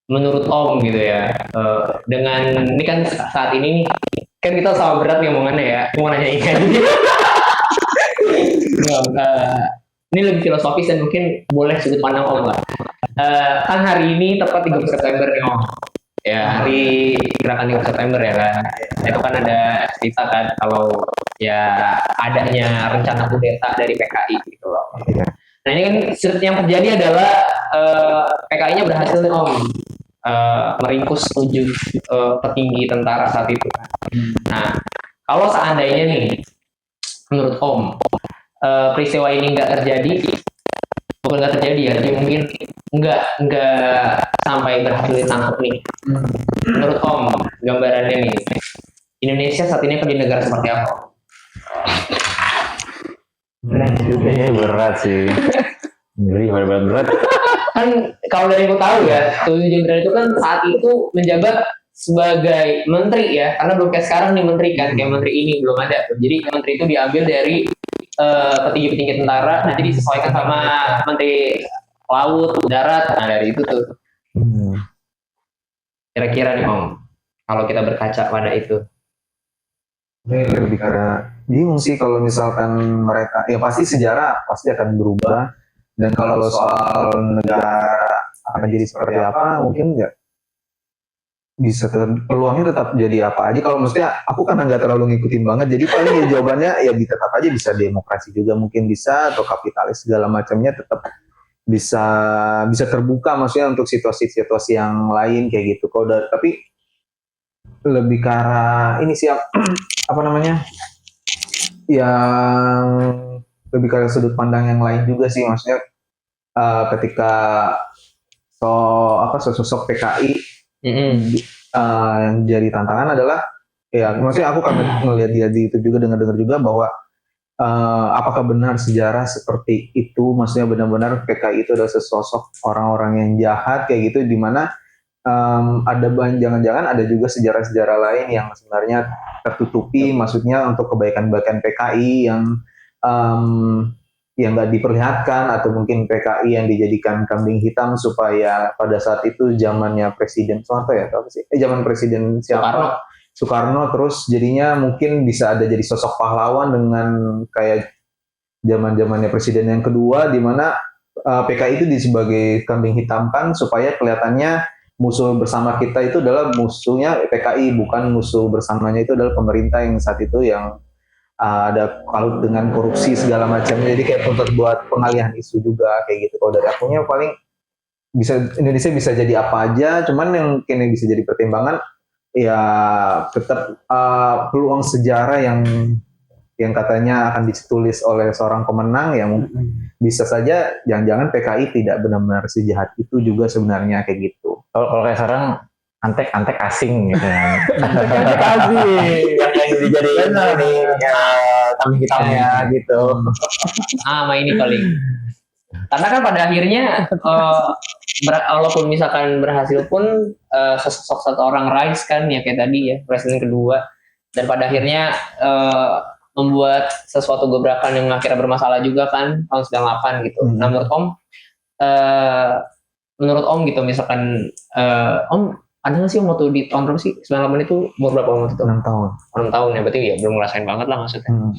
Menurut Om gitu ya, dengan ini kan saat ini nih, kan kita sama berat nih omongannya ya, mau nanya ini aja. Ini lebih filosofis dan mungkin boleh sudut pandang Om lah. Kan hari ini tepat 30 September nih Om. Ya, hari gerakan 30 September ya kan. Itu kan ada cerita kan kalau ya adanya rencana kudeta dari PKI gitu loh. Nah ini kan yang terjadi adalah PKI-nya berhasil nih Om meringkus 7 petinggi tentara saat itu kan. Nah kalau seandainya nih menurut Om peristiwa ini nggak terjadi, bukan nggak terjadi ya, tapi mungkin nggak sampai berhasil ditangkap nih. Menurut Om, gambarannya nih, Indonesia saat ini akan di negara seperti apa? Kayaknya berat sih. Berat. Kan kalau dari yang aku tahu ya, Tujuh Jenderal itu kan saat itu menjabat sebagai menteri ya, karena belum kayak sekarang nih menteri kan, kayak menteri ini belum ada. Jadi menteri itu diambil dari petinggi-petinggi tentara, nanti disesuaikan sama menteri laut, darat, nah dari itu tuh. Kira-kira nih Om, kalau kita berkaca pada itu. Ini lebih karena bingung sih kalau misalkan mereka, ya pasti sejarah pasti akan berubah. Dan kalau soal negara akan jadi seperti apa, mungkin nggak bisa peluangnya tetap jadi apa aja. Kalau maksudnya aku kan nggak terlalu ngikutin banget, jadi paling ya jawabannya ya tetap aja bisa demokrasi juga mungkin bisa, atau kapitalis segala macamnya tetap bisa terbuka maksudnya untuk situasi-situasi yang lain kayak gitu. Tapi lebih ke arah ini sih apa namanya, yang lebih ke arah sudut pandang yang lain juga sih, maksudnya ketika sosok PKI yang jadi tantangan adalah ya maksudnya aku kan ngelihat dia di itu juga, dengar juga bahwa apakah benar sejarah seperti itu, maksudnya benar-benar PKI itu adalah sesosok orang-orang yang jahat kayak gitu, di mana ada jangan-jangan ada juga sejarah-sejarah lain yang sebenarnya tertutupi, maksudnya untuk kebaikan-kebaikan PKI yang nggak diperlihatkan, atau mungkin PKI yang dijadikan kambing hitam supaya pada saat itu zamannya Presiden Soeharto ya, atau apa sih? Zaman Presiden siapa? Soekarno, terus jadinya mungkin bisa ada jadi sosok pahlawan dengan kayak zaman-zamannya Presiden yang kedua, di mana PKI itu sebagai kambing hitamkan supaya kelihatannya musuh bersama kita itu adalah musuhnya PKI, bukan musuh bersamanya itu adalah pemerintah yang saat itu yang ada kalut dengan korupsi segala macam. Jadi kayak untuk buat pengalihan isu juga kayak gitu. Kalau dari akunya paling Indonesia bisa jadi apa aja, cuman yang mungkin bisa jadi pertimbangan ya tetap peluang sejarah yang katanya akan ditulis oleh seorang pemenang, yang bisa saja jangan-jangan PKI tidak benar-benar sejahat itu juga sebenarnya kayak gitu. Kalau kayak sekarang antek asing gitu kan. Antek asing. Yang dijadikan ini kambing hitamnya gitu. Sama ini paling. Karena kan pada akhirnya walaupun misalkan berhasil pun sosok satu orang rise kan ya kayak tadi ya, presiden kedua, dan pada akhirnya membuat sesuatu gebrakan yang akhirnya bermasalah juga kan tahun 98 gitu. Nah menurut Om menurut Om gitu misalkan Om ada nggak sih Om waktu di tahun berapa sih 98 itu umur berapa Om waktu itu? 6 tahun. 6 tahun ya berarti ya belum ngerasain banget lah maksudnya. Hmm.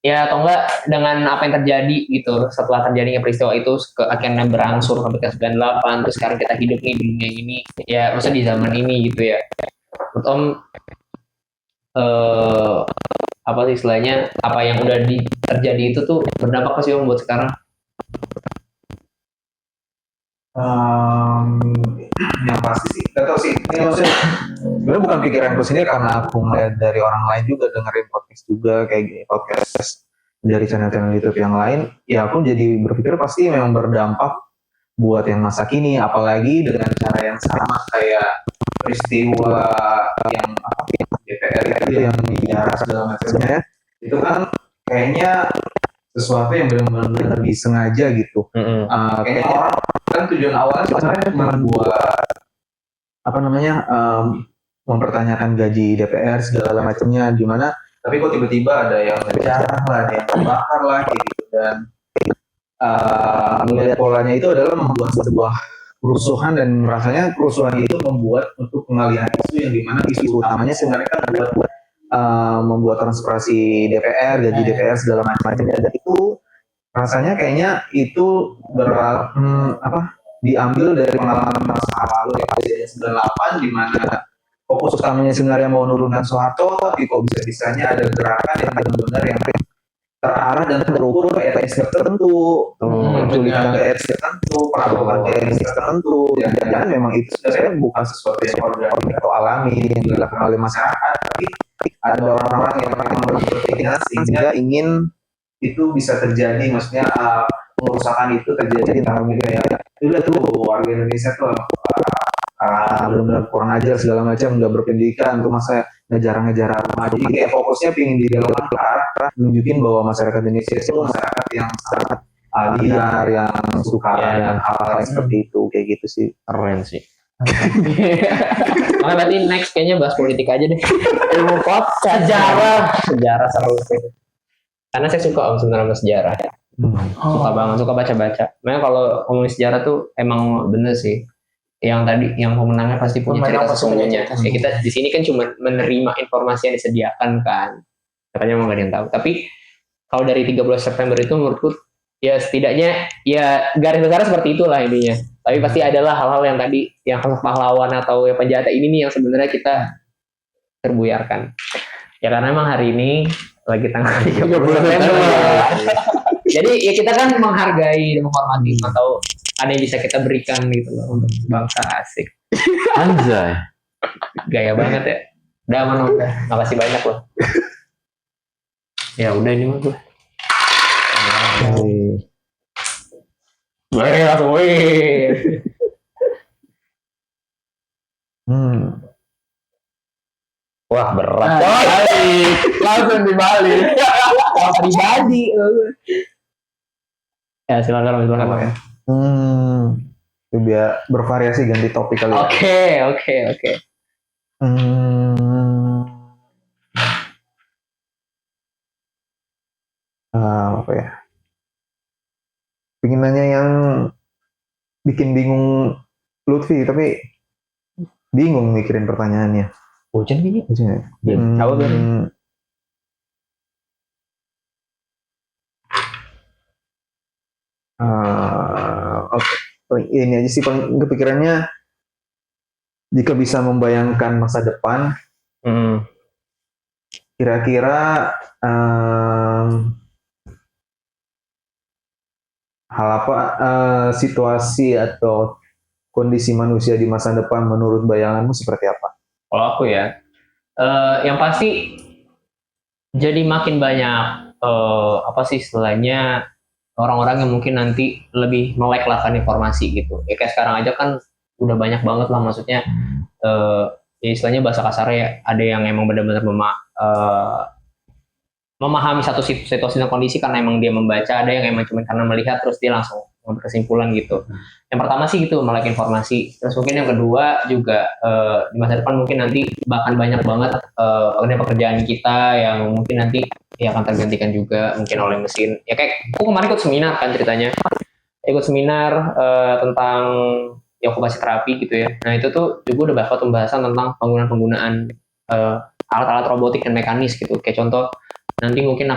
Ya atau enggak dengan apa yang terjadi gitu setelah terjadinya peristiwa itu akhirnya berangsur sampai ke 98 terus sekarang kita hidup nih di dunia ini ya maksudnya di zaman ini gitu ya. Menurut Om apa sih istilahnya apa yang udah terjadi itu tuh berdampak ke sih Om buat sekarang? Yang pasti sih, gak tau sih. Ini maksudnya sebenarnya bukan pikiranku sendiri karena aku melihat dari orang lain juga, dengerin podcast juga kayak gini, podcast dari channel-channel YouTube yang lain. Ya aku jadi berpikir pasti memang berdampak buat yang masa kini, apalagi dengan cara yang sama kayak peristiwa yang DPR itu yang bicara segala macamnya, itu kan kayaknya sesuatu yang benar-benar disengaja gitu. Kayaknya orang kan tujuan awalnya sebenarnya cuma buat apa namanya mempertanyakan gaji DPR segala macamnya gimana, tapi kok tiba-tiba ada yang ngejarah lah, ada yang terbakar lah gitu, dan melihat polanya itu adalah membuat sebuah kerusuhan dan rasanya kerusuhan itu membuat untuk pengalihan isu yang dimana isu utamanya sebenarnya kan buat membuat transparansi DPR, gaji DPR segala macamnya, dan itu rasanya kayaknya itu diambil dari pengalaman masa lalu ya kejadian 98 di mana fokus utamanya sebenarnya mau menurunkan Soeharto, tapi kok bisa-bisanya ada gerakan yang benar-benar yang terarah dan terukur ke etis tertentu, penculikan ke etis tertentu, perampokan ke etis tertentu, dan memang itu sebenarnya bukan sesuatu yang organik atau alami yang dilakukan oleh masyarakat, tapi ada orang-orang yang memang berkepentingan sehingga ingin itu bisa terjadi, maksudnya pengerusakan itu terjadi di tanah mereka ya. Udah tuh warga Indonesia tuh benar-benar kurang ajar segala macam, nggak berpendidikan, tuh masa ngejar-ngejar rumah. Jadi kayak fokusnya pingin didalurkan ke arah nunjukin bahwa masyarakat Indonesia itu masyarakat yang sangat liar, yang suka dengan hal-hal seperti itu, kayak gitu sih. Keren sih. Makanya berarti next kayaknya bahas politik aja deh. Ilmu podcast, sejarah seru sih. Karena saya suka Om sebenarnya sama sejarah. Suka banget, suka baca-baca. Makanya kalau ngomongin sejarah tuh emang bener sih. Yang tadi, yang pemenangnya pasti punya cerita sesungguhnya. Ya kita di sini kan cuma menerima informasi yang disediakan kan. Makanya mau nggak ada yang tahu. Tapi kalau dari 13 September itu menurutku ya setidaknya ya garis besar seperti itulah intinya. Tapi pasti adalah hal-hal yang tadi yang pahlawan atau yang penjahat ini nih yang sebenarnya kita terbuyarkan. Ya karena emang hari ini lagi tanggal 30 September. Jadi ya kita kan menghargai dan menghormati atau ada yang bisa kita berikan gitu loh untuk bangsa. Asik. Anjay. Gaya banget ya. Udah aman Om, udah. Makasih banyak loh. Ya udah ini mah gue. Langsung Wah berat. Langsung dibalik. Pribadi. Ya silakan. Biar bervariasi, ganti topik kali ya. Oke. Apa ya? Pengen nanya yang bikin bingung Lutfi, tapi bingung mikirin pertanyaannya. Hujan gini. Tahu kan? Oke. Ini aja sih paling kepikirannya, jika bisa membayangkan masa depan, kira-kira hal apa situasi atau kondisi manusia di masa depan menurut bayanganmu seperti apa? Kalau aku ya, yang pasti jadi makin banyak apa sih istilahnya orang-orang yang mungkin nanti lebih melek lahkan informasi gitu. Ya kayak sekarang aja kan udah banyak banget lah, maksudnya ya istilahnya bahasa kasarnya ya, ada yang emang benar-benar memahami satu situasi dan kondisi karena emang dia membaca, ada yang emang cuma karena melihat terus dia langsung berkesimpulan gitu. Yang pertama sih gitu, melek informasi. Terus mungkin yang kedua juga di masa depan mungkin nanti bahkan banyak banget pekerjaan kita yang mungkin nanti ya akan tergantikan juga mungkin oleh mesin. Ya kayak aku kemarin ikut seminar kan ceritanya. ikut seminar tentang ya okupasi terapi gitu ya. Nah itu tuh juga udah bakal pembahasan tentang penggunaan alat-alat robotik dan mekanis gitu. Kayak contoh nanti mungkin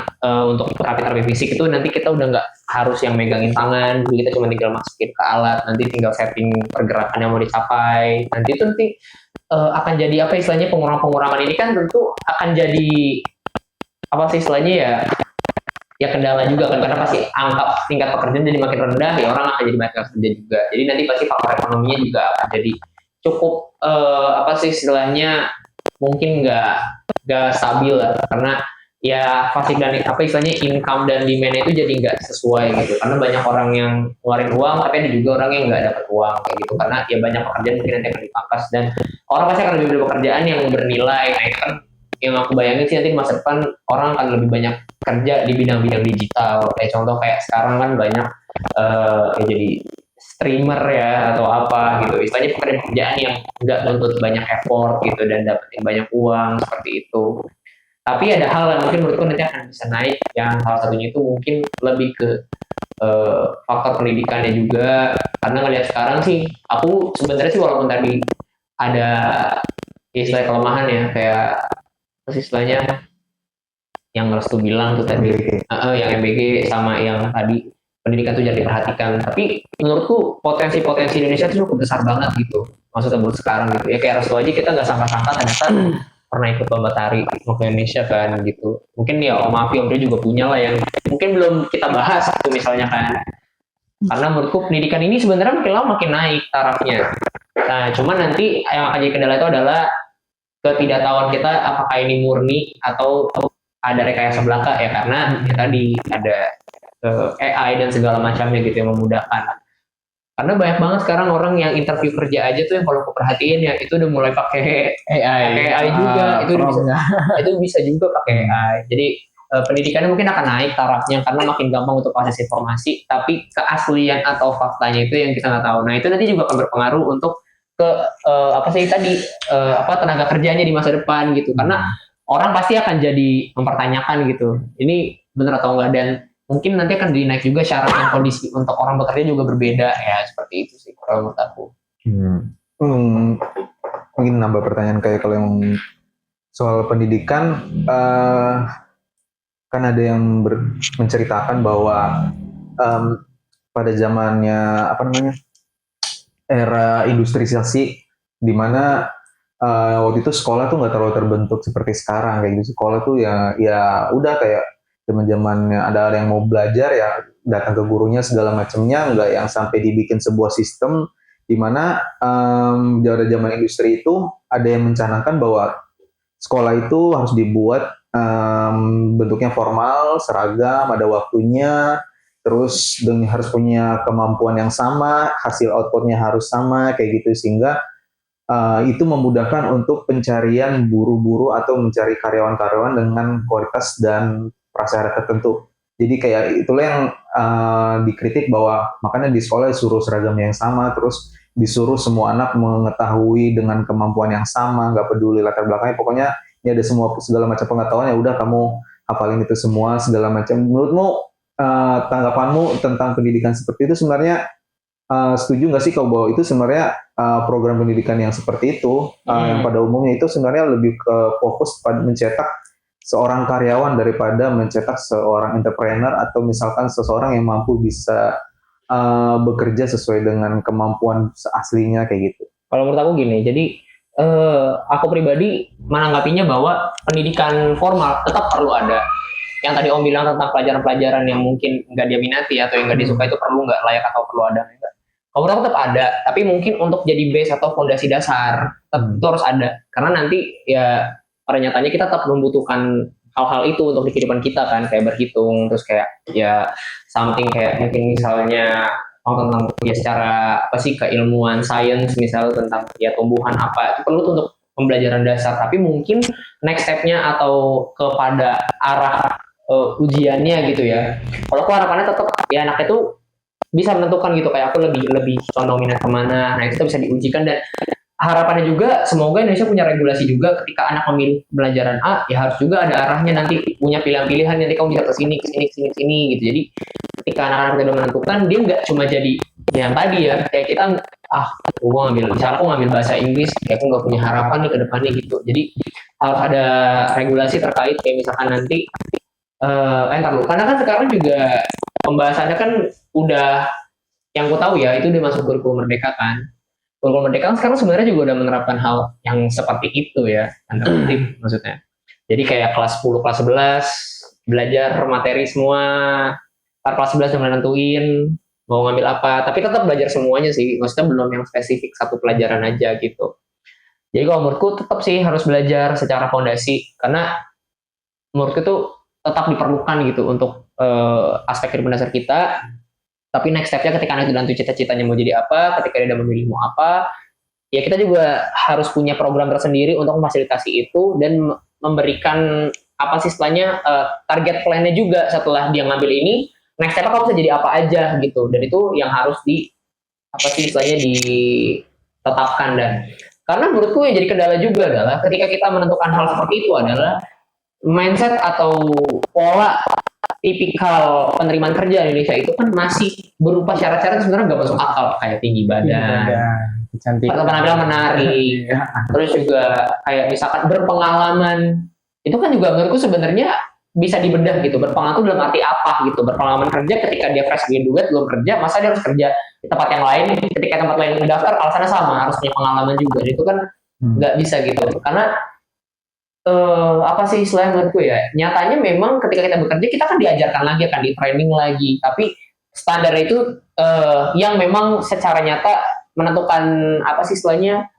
untuk terapi fisik itu nanti kita udah nggak harus yang megangin tangan, kita cuma tinggal masukin ke alat, nanti tinggal setting pergerakan yang mau dicapai. Nanti itu akan jadi apa istilahnya, pengurangan ini kan tentu akan jadi apa sih istilahnya ya kendala juga kan, karena pasti angka tingkat pekerjaan jadi makin rendah, ya orang akan jadi makin kerja juga. Jadi nanti pasti faktor ekonominya juga akan jadi cukup apa sih istilahnya mungkin nggak stabil lah, karena ya fasik dan apa istilahnya income dan demand itu jadi nggak sesuai gitu, karena banyak orang yang ngeluarin uang tapi ada juga orang yang nggak dapat uang kayak gitu, karena ya banyak pekerjaan mungkin nanti akan dipangkas dan orang pasti akan lebih banyak pekerjaan yang bernilai. Nah itu kan yang aku bayangin sih, nanti di masa depan orang akan lebih banyak kerja di bidang-bidang digital. Kayak contoh kayak sekarang kan banyak ya jadi streamer ya atau apa gitu, istilahnya pekerjaan yang nggak nuntut banyak effort gitu dan dapetin banyak uang seperti itu. Tapi ada hal yang mungkin menurutku nanti akan bisa naik, yang salah satunya itu mungkin lebih ke faktor pendidikannya juga. Karena ngelihat sekarang sih, aku sebenarnya sih walaupun tadi ada istilah kelemahan ya, kayak apa sih istilahnya yang Restu bilang tuh tadi, yang MBG sama yang tadi pendidikan tuh jadi diperhatikan. Tapi menurutku potensi Indonesia itu cukup besar banget gitu. Maksudnya buat sekarang gitu ya, kayak Restu aja kita nggak sangka-sangka ternyata pernah ikut lomba tari waktu Indonesia kan gitu. Mungkin ya Om Afi, Om Dre juga punya lah yang mungkin belum kita bahas gitu misalnya kan. Karena menurutku pendidikan ini sebenarnya makin lama makin naik tarafnya. Nah cuman nanti yang akan jadi kendala itu adalah ketidaktahuan kita apakah ini murni atau ada rekayasa belaka ya, karena ya tadi ada AI dan segala macamnya gitu yang memudahkan. Karena banyak banget sekarang orang yang interview kerja aja tuh yang kalau aku perhatiin ya itu udah mulai pakai AI juga. Itu bisa juga pakai AI. Jadi pendidikannya mungkin akan naik tarafnya karena makin gampang untuk akses informasi, tapi keaslian atau faktanya itu yang kita nggak tahu. Nah itu nanti juga akan berpengaruh untuk ke apa sih tadi tenaga kerjanya di masa depan gitu. Karena orang pasti akan jadi mempertanyakan gitu, ini benar atau enggak, dan mungkin nanti akan dinaik juga syarat dan kondisi untuk orang bekerja juga berbeda ya, seperti itu sih kalau menurut aku. Mungkin nambah pertanyaan kayak kalau yang soal pendidikan, kan ada yang menceritakan bahwa pada zamannya era industrialisasi, di mana waktu itu sekolah tuh nggak terlalu terbentuk seperti sekarang kayak gitu. Sekolah tuh ya udah kayak zaman-zamannya ada yang mau belajar ya datang ke gurunya segala macamnya, nggak yang sampai dibikin sebuah sistem di mana pada zaman industri itu ada yang mencanangkan bahwa sekolah itu harus dibuat bentuknya formal, seragam, ada waktunya, terus harus punya kemampuan yang sama, hasil outputnya harus sama kayak gitu, sehingga itu memudahkan untuk pencarian buru-buru atau mencari karyawan-karyawan dengan kualitas dan prasyarat tertentu. Jadi kayak itulah yang dikritik bahwa makanya di sekolah disuruh seragam yang sama, terus disuruh semua anak mengetahui dengan kemampuan yang sama, nggak peduli latar belakangnya, pokoknya ini ada segala macam pengetahuan, ya udah kamu hafalin itu semua segala macam. Menurutmu tanggapanmu tentang pendidikan seperti itu sebenarnya setuju nggak sih kalau bahwa itu sebenarnya program pendidikan yang seperti itu yang pada umumnya itu sebenarnya lebih ke fokus pada mencetak seorang karyawan daripada mencetak seorang entrepreneur atau misalkan seseorang yang mampu bisa bekerja sesuai dengan kemampuan aslinya kayak gitu? Kalau menurut aku gini, jadi aku pribadi menanggapinya bahwa pendidikan formal tetap perlu ada. Yang tadi Om bilang tentang pelajaran-pelajaran yang mungkin nggak dia minati atau yang nggak disuka itu perlu nggak, layak atau perlu ada enggak? Kalau menurut aku tetap ada, tapi mungkin untuk jadi base atau fondasi dasar itu harus ada, karena nanti ya pada nyatanya kita tetap membutuhkan hal-hal itu untuk di kehidupan kita kan, kayak berhitung, terus kayak ya something kayak mungkin misalnya tentang ya secara apa sih keilmuan sains misal tentang ya tumbuhan apa, itu perlu untuk pembelajaran dasar. Tapi mungkin next step-nya atau kepada arah ujiannya gitu ya, kalau aku harapannya tetap ya anak itu bisa menentukan gitu, kayak aku lebih condong minat kemana, nah itu bisa diujikan. Dan harapannya juga semoga Indonesia punya regulasi juga ketika anak memilih pelajaran A ya harus juga ada arahnya, nanti punya pilihan-pilihan, nanti kamu bisa kesini gitu. Jadi ketika anak-anak kita udah menentukan, dia nggak cuma jadi yang tadi ya, kayak kita gue misalnya aku ngambil bahasa Inggris, kayak aku nggak punya harapan nih ke depannya gitu. Jadi harus ada regulasi terkait kayak misalkan nanti ntar dulu, karena kan sekarang juga pembahasannya kan udah, yang aku tahu ya itu udah masuk kurikulum merdeka kan. Kurikulum merdeka kan sekarang sebenarnya juga udah menerapkan hal yang seperti itu ya, tanda kutip maksudnya. Jadi kayak kelas 10, kelas 11 belajar materi semua, kelas 11 udah menentuin mau ngambil apa, tapi tetap belajar semuanya sih, maksudnya belum yang spesifik satu pelajaran aja gitu. Jadi kalau menurutku tetap sih harus belajar secara fondasi, karena menurutku itu tetap diperlukan gitu untuk aspek kehidupan dasar kita. Tapi next step-nya ketika anak itu cita-citanya mau jadi apa, ketika dia udah memilih mau apa, ya kita juga harus punya program tersendiri untuk memfasilitasi itu dan memberikan apa sih istilahnya target plan-nya juga setelah dia ngambil ini, next step-nya kamu bisa jadi apa aja gitu. Dan itu yang harus ditetapkan. Dan karena menurutku yang jadi kendala juga adalah ketika kita menentukan hal seperti itu adalah mindset atau pola tipikal penerimaan kerja di Indonesia itu kan masih berupa syarat-syarat sebenarnya nggak masuk akal, kayak tinggi badan, atau penampilan menarik, terus juga kayak misalkan berpengalaman, itu kan juga menurutku sebenarnya bisa dibedah gitu. Berpengalaman itu dalam arti apa gitu? Berpengalaman kerja ketika dia fresh graduate belum kerja, masa dia harus kerja di tempat yang lain? Ketika tempat lain mendaftar alasannya sama, harus punya pengalaman juga. Itu kan nggak bisa gitu, karena apa sih istilahnya menurutku ya, nyatanya memang ketika kita bekerja kita kan diajarkan lagi, akan di training lagi, tapi standar itu yang memang secara nyata menentukan apa sih istilahnya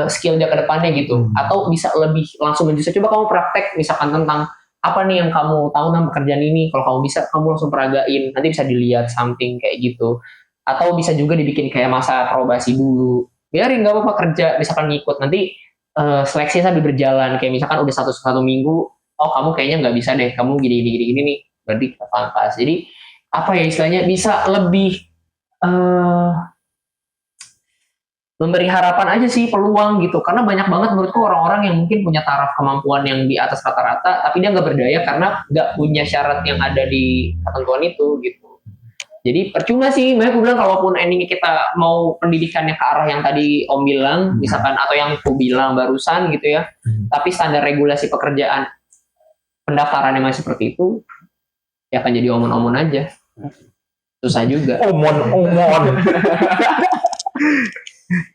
skill dia ke depannya gitu, atau bisa lebih langsung menjusur. Coba kamu praktek misalkan tentang apa nih yang kamu tahu tentang pekerjaan ini, kalau kamu bisa kamu langsung peragain, nanti bisa dilihat something kayak gitu. Atau bisa juga dibikin kayak masa probasi dulu, biarin nggak apa-apa kerja misalkan ngikut, nanti seleksi sambil berjalan, kayak misalkan udah satu minggu, oh kamu kayaknya nggak bisa deh, kamu gini nih, berarti kita pangkas. Jadi apa ya istilahnya, bisa lebih memberi harapan aja sih, peluang gitu, karena banyak banget menurutku orang-orang yang mungkin punya taraf kemampuan yang di atas rata-rata, tapi dia nggak berdaya karena nggak punya syarat yang ada di ketentuan itu gitu. Jadi percuma sih, makanya aku bilang kalaupun endingnya kita mau pendidikannya ke arah yang tadi Om bilang, misalkan, atau yang aku bilang barusan gitu ya, tapi standar regulasi pekerjaan pendaftarannya masih seperti itu, ya akan jadi omon-omon aja. Susah juga. Omon.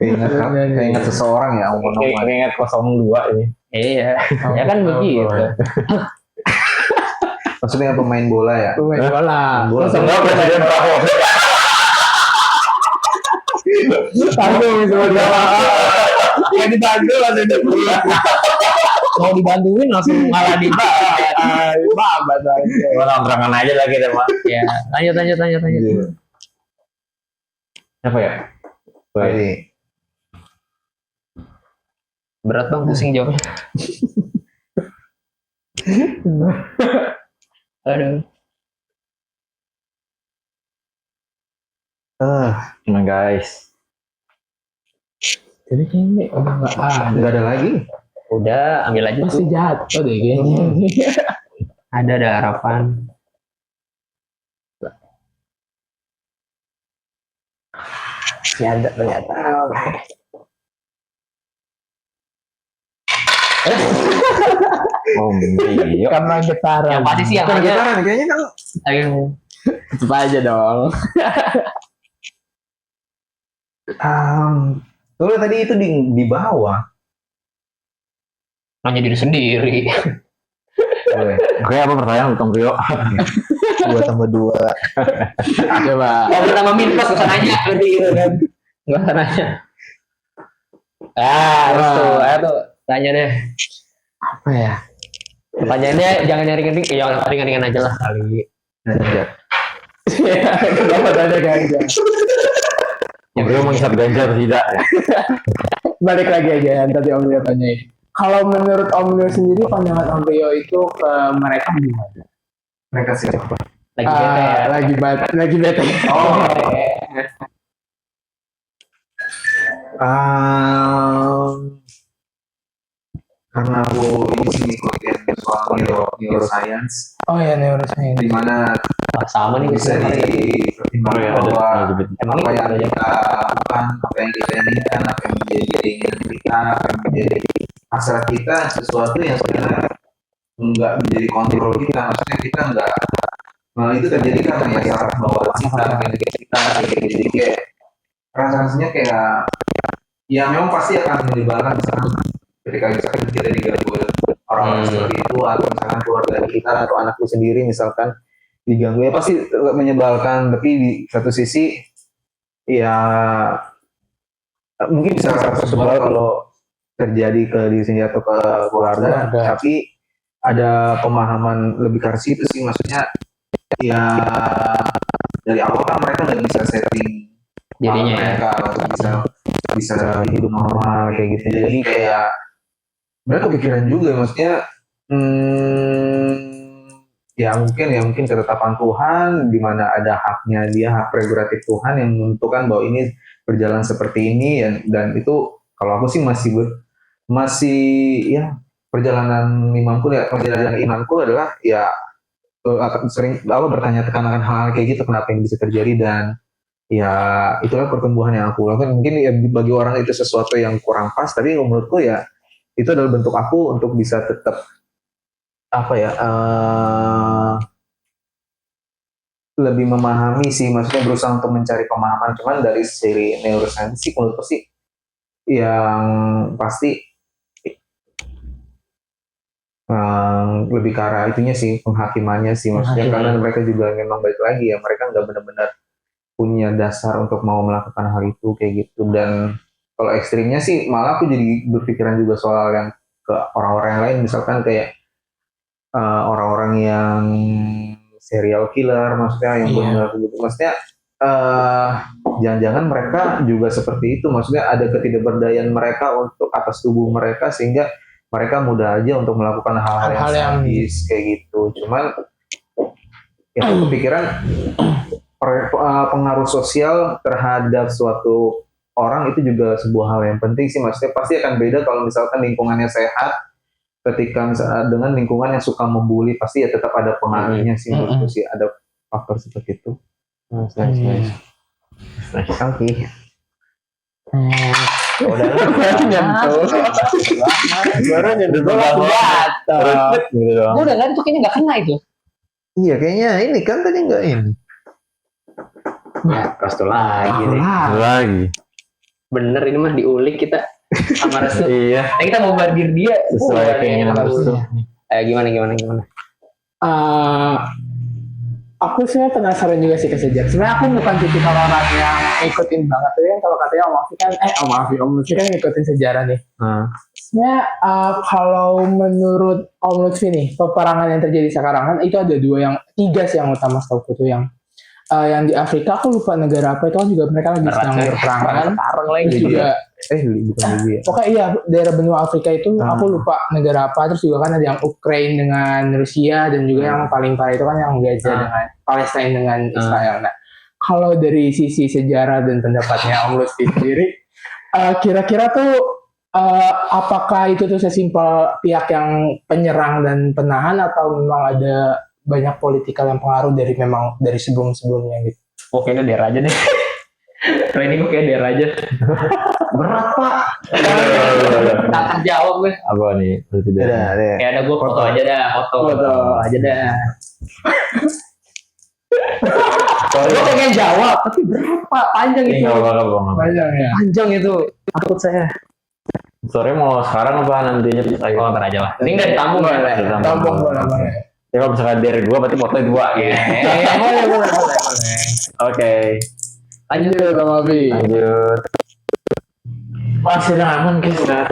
Ingat seseorang ya, omon-omon. Ingat 02 ini. Iya, ya kan begitu. Maksudnya pemain bola ya? Pemain bola. Enggak, Presiden Prabowo. Yang dibantu langsung dibuat. Mau dibantuin langsung ngalah di Babat aja. Nongkrongan aja lah kita mah. ya. Lanjut. Apa ya? Jadi, Berat bang, pusing jawabnya. Aduh. Nah guys, Jadi kayaknya udah nggak ada lagi. Udah, ambil aja pasti tuh. jatuh deh kayaknya. Ada harapan. Masih ada ternyata. Rio. Karena getaran. Yang pasti sih yang Kan aja. gitaran kayaknya kan. Ayo. Tetep aja dong. Lu tadi itu di bawah. Nanya diri sendiri. Boleh. Oke, apa pertanyaan untuk Rio? 2+2. Coba. Kalau pertama minus gak usah nanya, berarti gitu kan. Gak usah nanya. Ayo tuh, tanya deh. Apa ya? Pertanyaannya jangan ringan-ringan, yang ringan-ringan aja lah kali. Kenapa tanya ganja? Rio mengisap ganja atau tidak? Balik lagi aja yang tadi Om Rio tanyain. Kalau menurut Om Rio sendiri, pandangan Om Rio itu ke mereka gimana? Mereka sih coba. Lagi bete ya. Lagi bete. Oh. Karena aku ini sih kuliah soal neuroscience, Oh ya, neuroscience. di mana sama nih bisa dipertimbangkan bahwa emang apa yang kita lakukan, apa yang kita inginkan, apa yang menjadi keinginan kita, apa yang menjadi hasrat kita, sesuatu yang sebenarnya nggak menjadi kontrol kita. Maksudnya kita nggak, nah itu terjadi karena ya saraf bawaan kita, kita jadi kayak rasanya kayak ya memang pasti akan menimbulkan misalkan ketika misalkan kita diganggu orang seperti itu, atau misalkan keluarga kita atau anakku sendiri misalkan diganggu, ya pasti menyebalkan. Tapi di satu sisi ya mungkin bisa sebal kalau terjadi ke diri sendiri atau ke keluarga, tapi ada pemahaman lebih ke situ sih. Maksudnya ya dari awal kan mereka nggak bisa setting Jadinya mereka untuk bisa hidup normal kayak gitu. Jadi kayak mereka kepikiran juga, maksudnya ya mungkin ketetapan Tuhan di mana ada haknya dia, hak prerogatif Tuhan yang menentukan bahwa ini berjalan seperti ini, dan itu kalau aku sih masih ya perjalanan imanku adalah ya akan sering bertanya-tanya hal-hal kayak gitu, kenapa yang bisa terjadi, dan ya itulah pertumbuhan yang aku lakukan. Mungkin ya bagi orang itu sesuatu yang kurang pas, tapi menurutku ya itu adalah bentuk aku untuk bisa tetap apa ya lebih memahami sih, maksudnya berusaha untuk mencari pemahaman. Cuman dari sisi neuroscience sih menurutku sih yang pasti lebih ke arah itunya sih, penghakimannya sih, maksudnya karena mereka juga memang balik lagi ya, mereka nggak benar-benar punya dasar untuk mau melakukan hal itu kayak gitu. Dan kalau ekstrimnya sih malah aku jadi berpikiran juga soal yang ke orang-orang yang lain, misalkan kayak orang-orang yang serial killer, maksudnya yang benar begitu, maksudnya jangan-jangan mereka juga seperti itu, maksudnya ada ketidakberdayaan mereka untuk atas tubuh mereka sehingga mereka mudah aja untuk melakukan hal-hal yang sadis kayak gitu. Cuman ya aku kepikiran pengaruh sosial terhadap suatu orang itu juga sebuah hal yang penting sih, maksudnya pasti akan beda kalau misalkan lingkungannya sehat ketika misalnya dengan lingkungan yang suka membuli, pasti ya tetap ada pengaruhnya sih menurutku sih, ada faktor seperti itu. Nice. Oke. Udah baru nyentuh jatuh. Gue udah lihat tuh kayaknya nggak kena itu. Iya kayaknya ini kan tadi nggak ini. Ya, restu lagi nih. lagi. Bener ini mah diulik kita sama restu. Iya. Nah, kita bombardir dia Sesuai keinginan restu. Gimana? Aku sebenarnya penasaran juga sih ke sejarah. Sebenarnya aku bukan tipikal orang yang ikutin banget tuh ya. Kalau katanya Om Lutfi kan ngikutin sejarah nih. Sebenarnya kalau menurut Om Lutfi nih, peperangan yang terjadi sekarang kan itu ada tiga sih yang utama setahu tuh, yang di Afrika aku lupa negara apa itu kan juga mereka lagi sedang berperang lagi juga. Bukan lagi ya. Pokoknya iya daerah benua Afrika itu aku lupa negara apa. Terus juga kan ada yang Ukraine dengan Rusia, dan juga yang paling parah itu kan yang Gaza dengan Palestina dengan Israel. Nah, kalau dari sisi sejarah dan pendapatnya Om Lutfi sendiri, kira-kira tuh apakah itu tuh sesimpel pihak yang penyerang dan penahan, atau memang ada banyak politikal yang pengaruh dari sebelum-sebelumnya gitu? Oh, kayaknya der aja deh. Training gue kayak der aja. Berat pak. Tak jawab gue. Apa nih? Ya ada gue foto aja dah. Gue pengen jawab, tapi berapa panjang itu? Panjang ya. Panjang itu. Takut saya. Sore mau sekarang apa nantinya? Oh, ntar aja lah. Ini nggak ditampung ya? Tampung boleh. Ya kalau misalkan dari gua berarti foto 2 gitu. Boleh. Oke. Lanjut Bang Abi. Lanjut. Masih aman kita.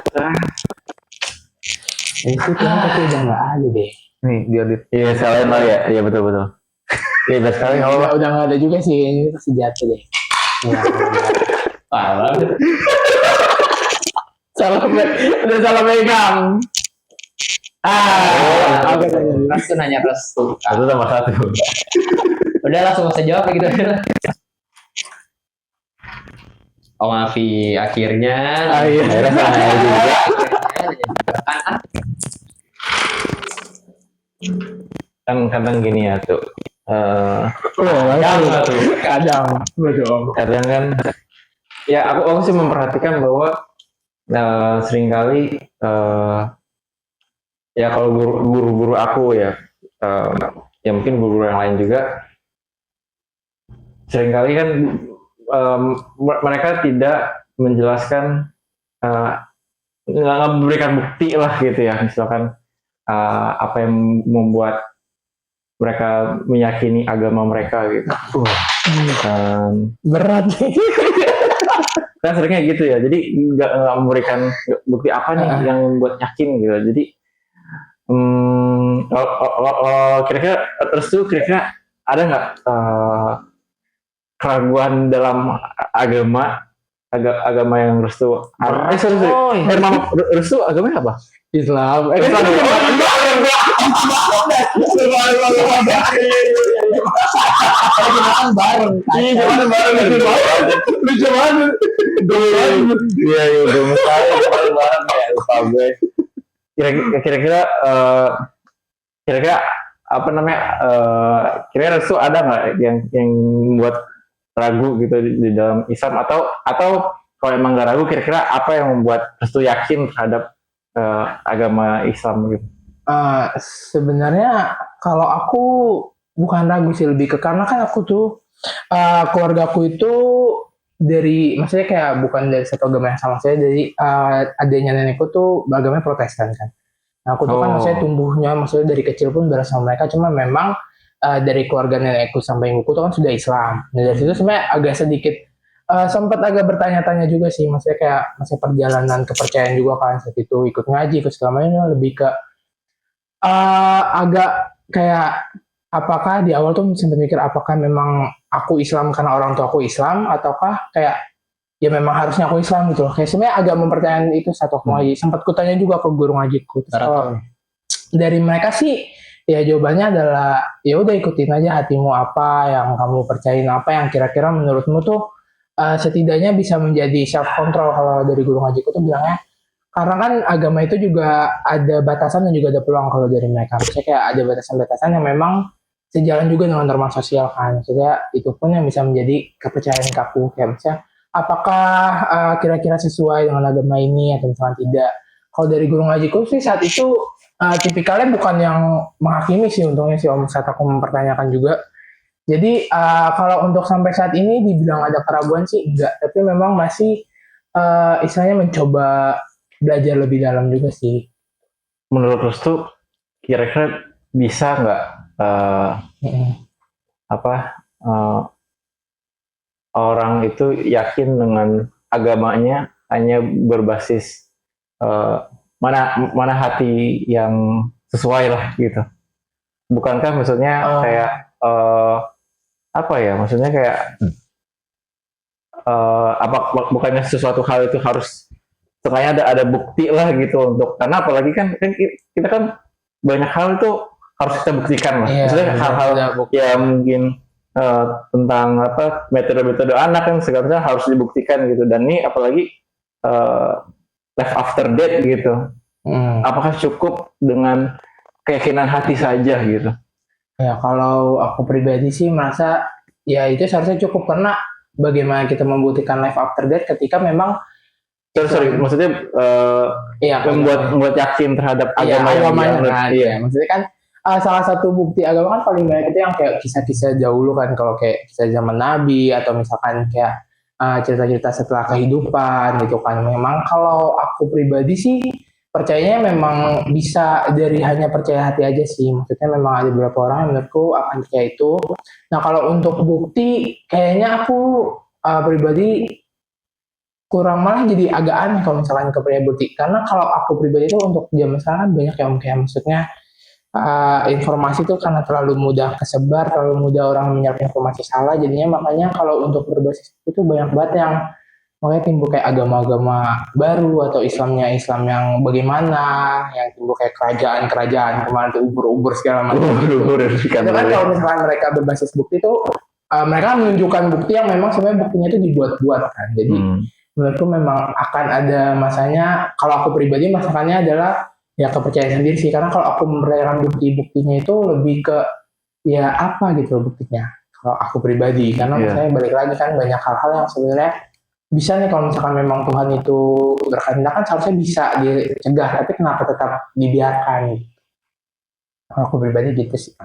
Itu kan tapi udah nggak ada deh. Nih dia di Iya, sekalian kali ya. Iya betul. Iya, belas kali enggak apa-apa. Udah nggak ada juga sih, ini pasti jatuh deh. Parah. Udah salah pegang. Oke. Restu nanya restu. 1 tambah 1. Udah langsung bisa jawab gitu. Oh Mafi, akhirnya. Akhirnya saya juga. Kan kadang gini ya tuh. Kadang betul. kadang kan ya aku sih memperhatikan bahwa seringkali ya kalau guru-guru aku ya ya mungkin guru yang lain juga seringkali kan mereka tidak menjelaskan nggak memberikan bukti lah gitu ya, misalkan apa yang membuat mereka meyakini agama mereka gitu. Berat nih. Kan seringnya gitu ya, jadi nggak memberikan bukti apa nih yang membuat yakin gitu. Jadi kira-kira terus tuh kira-kira ada nggak keraguan dalam agama yang restu? Restu agamanya apa? Islam. Makan bareng. Iya, lucu banget. Iya, belum tahu bareng ya, lupa gue. Kira-kira apa namanya? Kira-kira restu ada nggak yang membuat ragu gitu di dalam Islam atau kalau emang nggak ragu, kira-kira apa yang membuat restu yakin terhadap agama Islam gitu? Sebenarnya kalau aku bukan ragu sih, lebih ke karena kan aku tuh keluargaku itu dari, maksudnya kayak bukan dari satu agama yang sama, saya dari adanya nenekku tuh agamanya Protestan kan. Nah, aku tuh kan maksudnya tumbuhnya maksudnya dari kecil pun bareng sama mereka, cuma memang dari keluarga nenekku sampai ibuku tuh kan sudah Islam. Nah, dari situ sebenarnya agak sedikit sempat agak bertanya-tanya juga sih, maksudnya kayak masih perjalanan kepercayaan juga kan, saat itu ikut ngaji, ikut selamanya lebih ke agak kayak apakah di awal tuh sempat mikir apakah memang aku Islam karena orang tua aku Islam, ataukah kayak ya memang harusnya aku Islam gitu loh. Kayak sebenarnya agak mempertanyakan itu satu ngaji. Sempat kutanya juga ke guru ngajiku. Dari mereka sih ya jawabannya adalah ya udah ikutin aja hatimu, apa yang kamu percayain, apa yang kira-kira menurutmu tuh setidaknya bisa menjadi self control. Kalau dari guru ngajiku tuh bilangnya, karena kan agama itu juga ada batasan dan juga ada peluang kalau dari mereka. Maksudnya kayak ada batasan-batasan yang memang sejalan juga dengan norma sosial kan. Maksudnya itu pun yang bisa menjadi kepercayaan kaku. Kayak misalnya apakah kira-kira sesuai dengan agama ini atau misalnya tidak. Kalau dari guru ngajiku sih saat itu tipikalnya bukan yang menghakimi sih, untungnya sih om, saat aku mempertanyakan juga. Jadi kalau untuk sampai saat ini dibilang ada keraguan sih enggak, tapi memang masih istilahnya mencoba belajar lebih dalam juga sih. Menurut Restu, kira-kira bisa nggak orang itu yakin dengan agamanya hanya berbasis mana hati yang sesuai lah gitu? Bukankah maksudnya kayak apa ya? Maksudnya kayak bukannya sesuatu hal itu harus setidaknya ada bukti lah gitu untuk, karena apalagi kan kita kan banyak hal itu harus kita buktikan lah. Maksudnya hal-hal yang mungkin tentang metode-metode anak kan sebenarnya harus dibuktikan gitu, dan ini apalagi life after death gitu. Apakah cukup dengan keyakinan hati saja gitu? Ya kalau aku pribadi sih merasa ya itu seharusnya cukup, karena bagaimana kita membuktikan life after death ketika memang maksudnya membuat yakin terhadap agama yang kan. Iya, maksudnya kan salah satu bukti agama kan paling banyak itu yang kayak kisah-kisah dahulu kan, kalau kayak kisah zaman Nabi atau misalkan kayak cerita-cerita setelah kehidupan gitu kan. Memang kalau aku pribadi sih percayanya memang bisa dari hanya percaya hati aja sih. Maksudnya memang ada beberapa orang yang menurutku akan percaya itu. Nah kalau untuk bukti kayaknya aku pribadi kurang, malah jadi agak aneh kalau misalkan kepercayaan bukti. Karena kalau aku pribadi itu untuk zaman sekarang banyak yang kayak maksudnya informasi itu karena terlalu mudah kesebar, terlalu mudah orang menyerap informasi salah, jadinya makanya kalau untuk berbasis itu banyak banget yang makanya timbul kayak agama-agama baru atau Islamnya Islam yang bagaimana, yang timbul kayak kerajaan-kerajaan kemana tuh ubur-ubur segala macam. Itu kan kalau misalkan mereka berbasis bukti itu mereka menunjukkan bukti yang memang sebenarnya buktinya itu dibuat-buat kan. Jadi menurutku memang akan ada masanya. Kalau aku pribadi masalahnya adalah ya kepercayaan sendiri sih, karena kalau aku mempercayakan bukti-buktinya itu lebih ke ya apa gitu loh buktinya kalau aku pribadi, karena Iya. saya balik lagi kan banyak hal-hal yang sebenarnya bisa nih kalau misalkan memang Tuhan itu berkehendak kan seharusnya bisa dicegah, tapi kenapa tetap dibiarkan gitu. Aku pribadi gitu sih.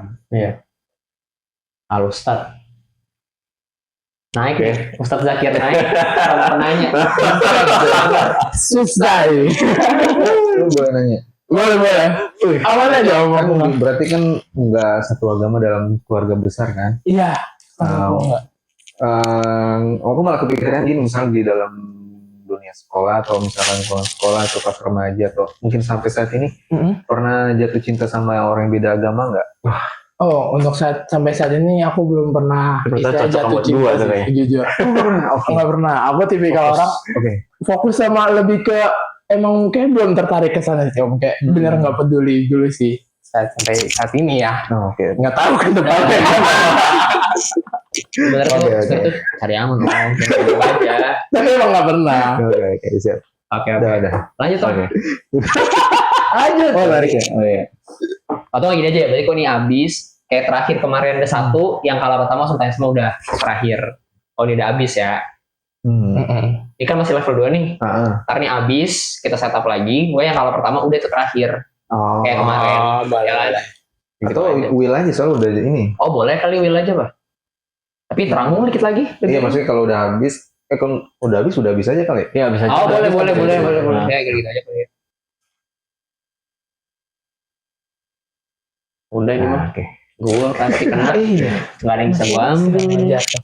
Al Ustad naik Oke. nih, Ustadz Zakir naik. Kalau nanya, Susah ya. Lu boleh nanya. Boleh. Awalnya aja Kan omong. berarti kan nggak satu agama dalam keluarga besar kan? Iya. Enggak. Aku malah kepikiran gini, misalnya di dalam dunia sekolah atau misalkan sekolah atau pas remaja atau mungkin sampai saat ini pernah jatuh cinta sama orang yang beda agama nggak? Oh, untuk sampai saat ini aku belum pernah Kita istilahnya cocok jatuh sama cinta dua tuh sih, kayaknya. jujur. Nggak pernah. Aku tipikal orang Oke. fokus sama lebih ke emang kayak belum tertarik ke sana sih, Om. Kayak bener nggak peduli dulu sih sampai saat ini ya. Oh, oke. Nggak tahu kan depannya. sebenarnya Oke, tuh oke. sebenarnya tuh cari aman om, jangan dulu aja. Tapi emang nggak pernah. Oke, siap. Oke, Udah. lanjut om. Oke. Aja. Oh, menarik ya. Oh iya. Atau gini aja ya, berarti kok ini abis, kayak terakhir kemarin ada satu, yang kalah pertama sometimes semua udah terakhir. Oh ini udah abis ya. Ini kan masih level 2 nih. Ntar ini abis, kita setup lagi. Gue yang kalah pertama udah itu terakhir. Oh. Kayak kemarin. boleh. Ya kan? Gitu Atau aja. will aja soalnya udah ini. Oh boleh kali will aja Pak. Tapi teranggung dikit lagi. Iya, maksudnya kalau udah habis, kalau udah habis udah bisa aja kali. Iya bisa. Oh boleh. Nah. Ya kayak gitu aja kali ya. Udah ini mah. Oke. Gue pasti kena. Iya. Gak ada yang bisa gue ambil. Jatuh.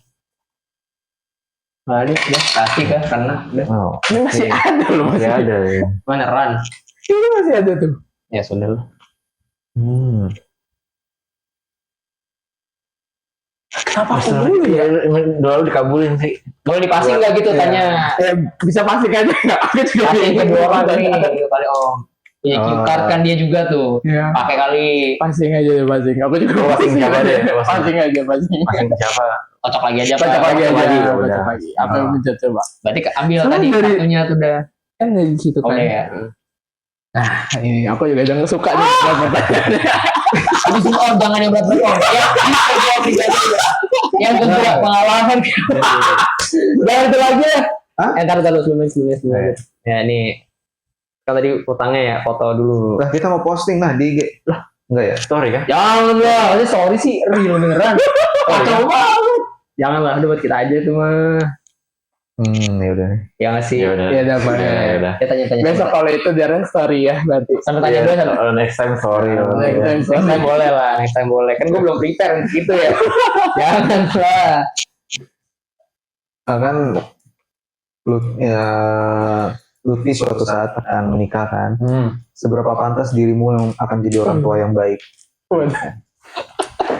Gak ada, ya pasti kan karena udah. Oh. Ini masih Iya. ada loh, masih Ya ada. Ya. Mana run? Ini masih ada tuh. Ya sudah lah. Kenapa aku Masa- dulu ya? Doa lu dikabulin sih. Boleh dipasing nggak gitu Iya. tanya? Bisa pasti kan? Aku juga Passing bingung. kedua orang nih gitu kali om. Punya cue card kan dia juga tuh. Iya. Pakai kali. Passing aja deh, passing. Aku juga Passing siapa deh? Passing. Passing aja, passing. Masing siapa? Kocok lagi aja Pak. Kocok lagi aja, lagi, ya kocok udah. lagi. Apa yang mencet coba? Berarti ambil Soalnya tadi dari- kartunya tuh udah. Kan dari situ Oh kan. ya. Ini aku juga jangan suka nih buat pertanyaannya. Habis itu om jangan yang berat-berat om. Ya, pribadi juga. Yang kedua pengalaman. Jangan itu lagi ya. Hah? Ntar sebelumnya. Ya ini kan tadi utangnya ya foto dulu. Lah kita mau posting nah di IG. Lah, enggak ya? Story kan? Jangan lah, ini sorry sih real beneran. Kacau banget. Jangan lah, udah buat kita aja tuh mah. Ya udah. Ya nggak sih. Ya udah. Ya udah, Pak. Ya udah. Ya tanya-tanya. Besok kalau itu biarin story ya berarti. sampai tanya dulu sampai. Next time sorry. Next time. Next time boleh lah, next time boleh. Kan gue belum prepare gitu ya. Jangan lah. Kan Lutfi suatu saat akan menikah kan. Seberapa pantas dirimu yang akan jadi orang tua yang baik?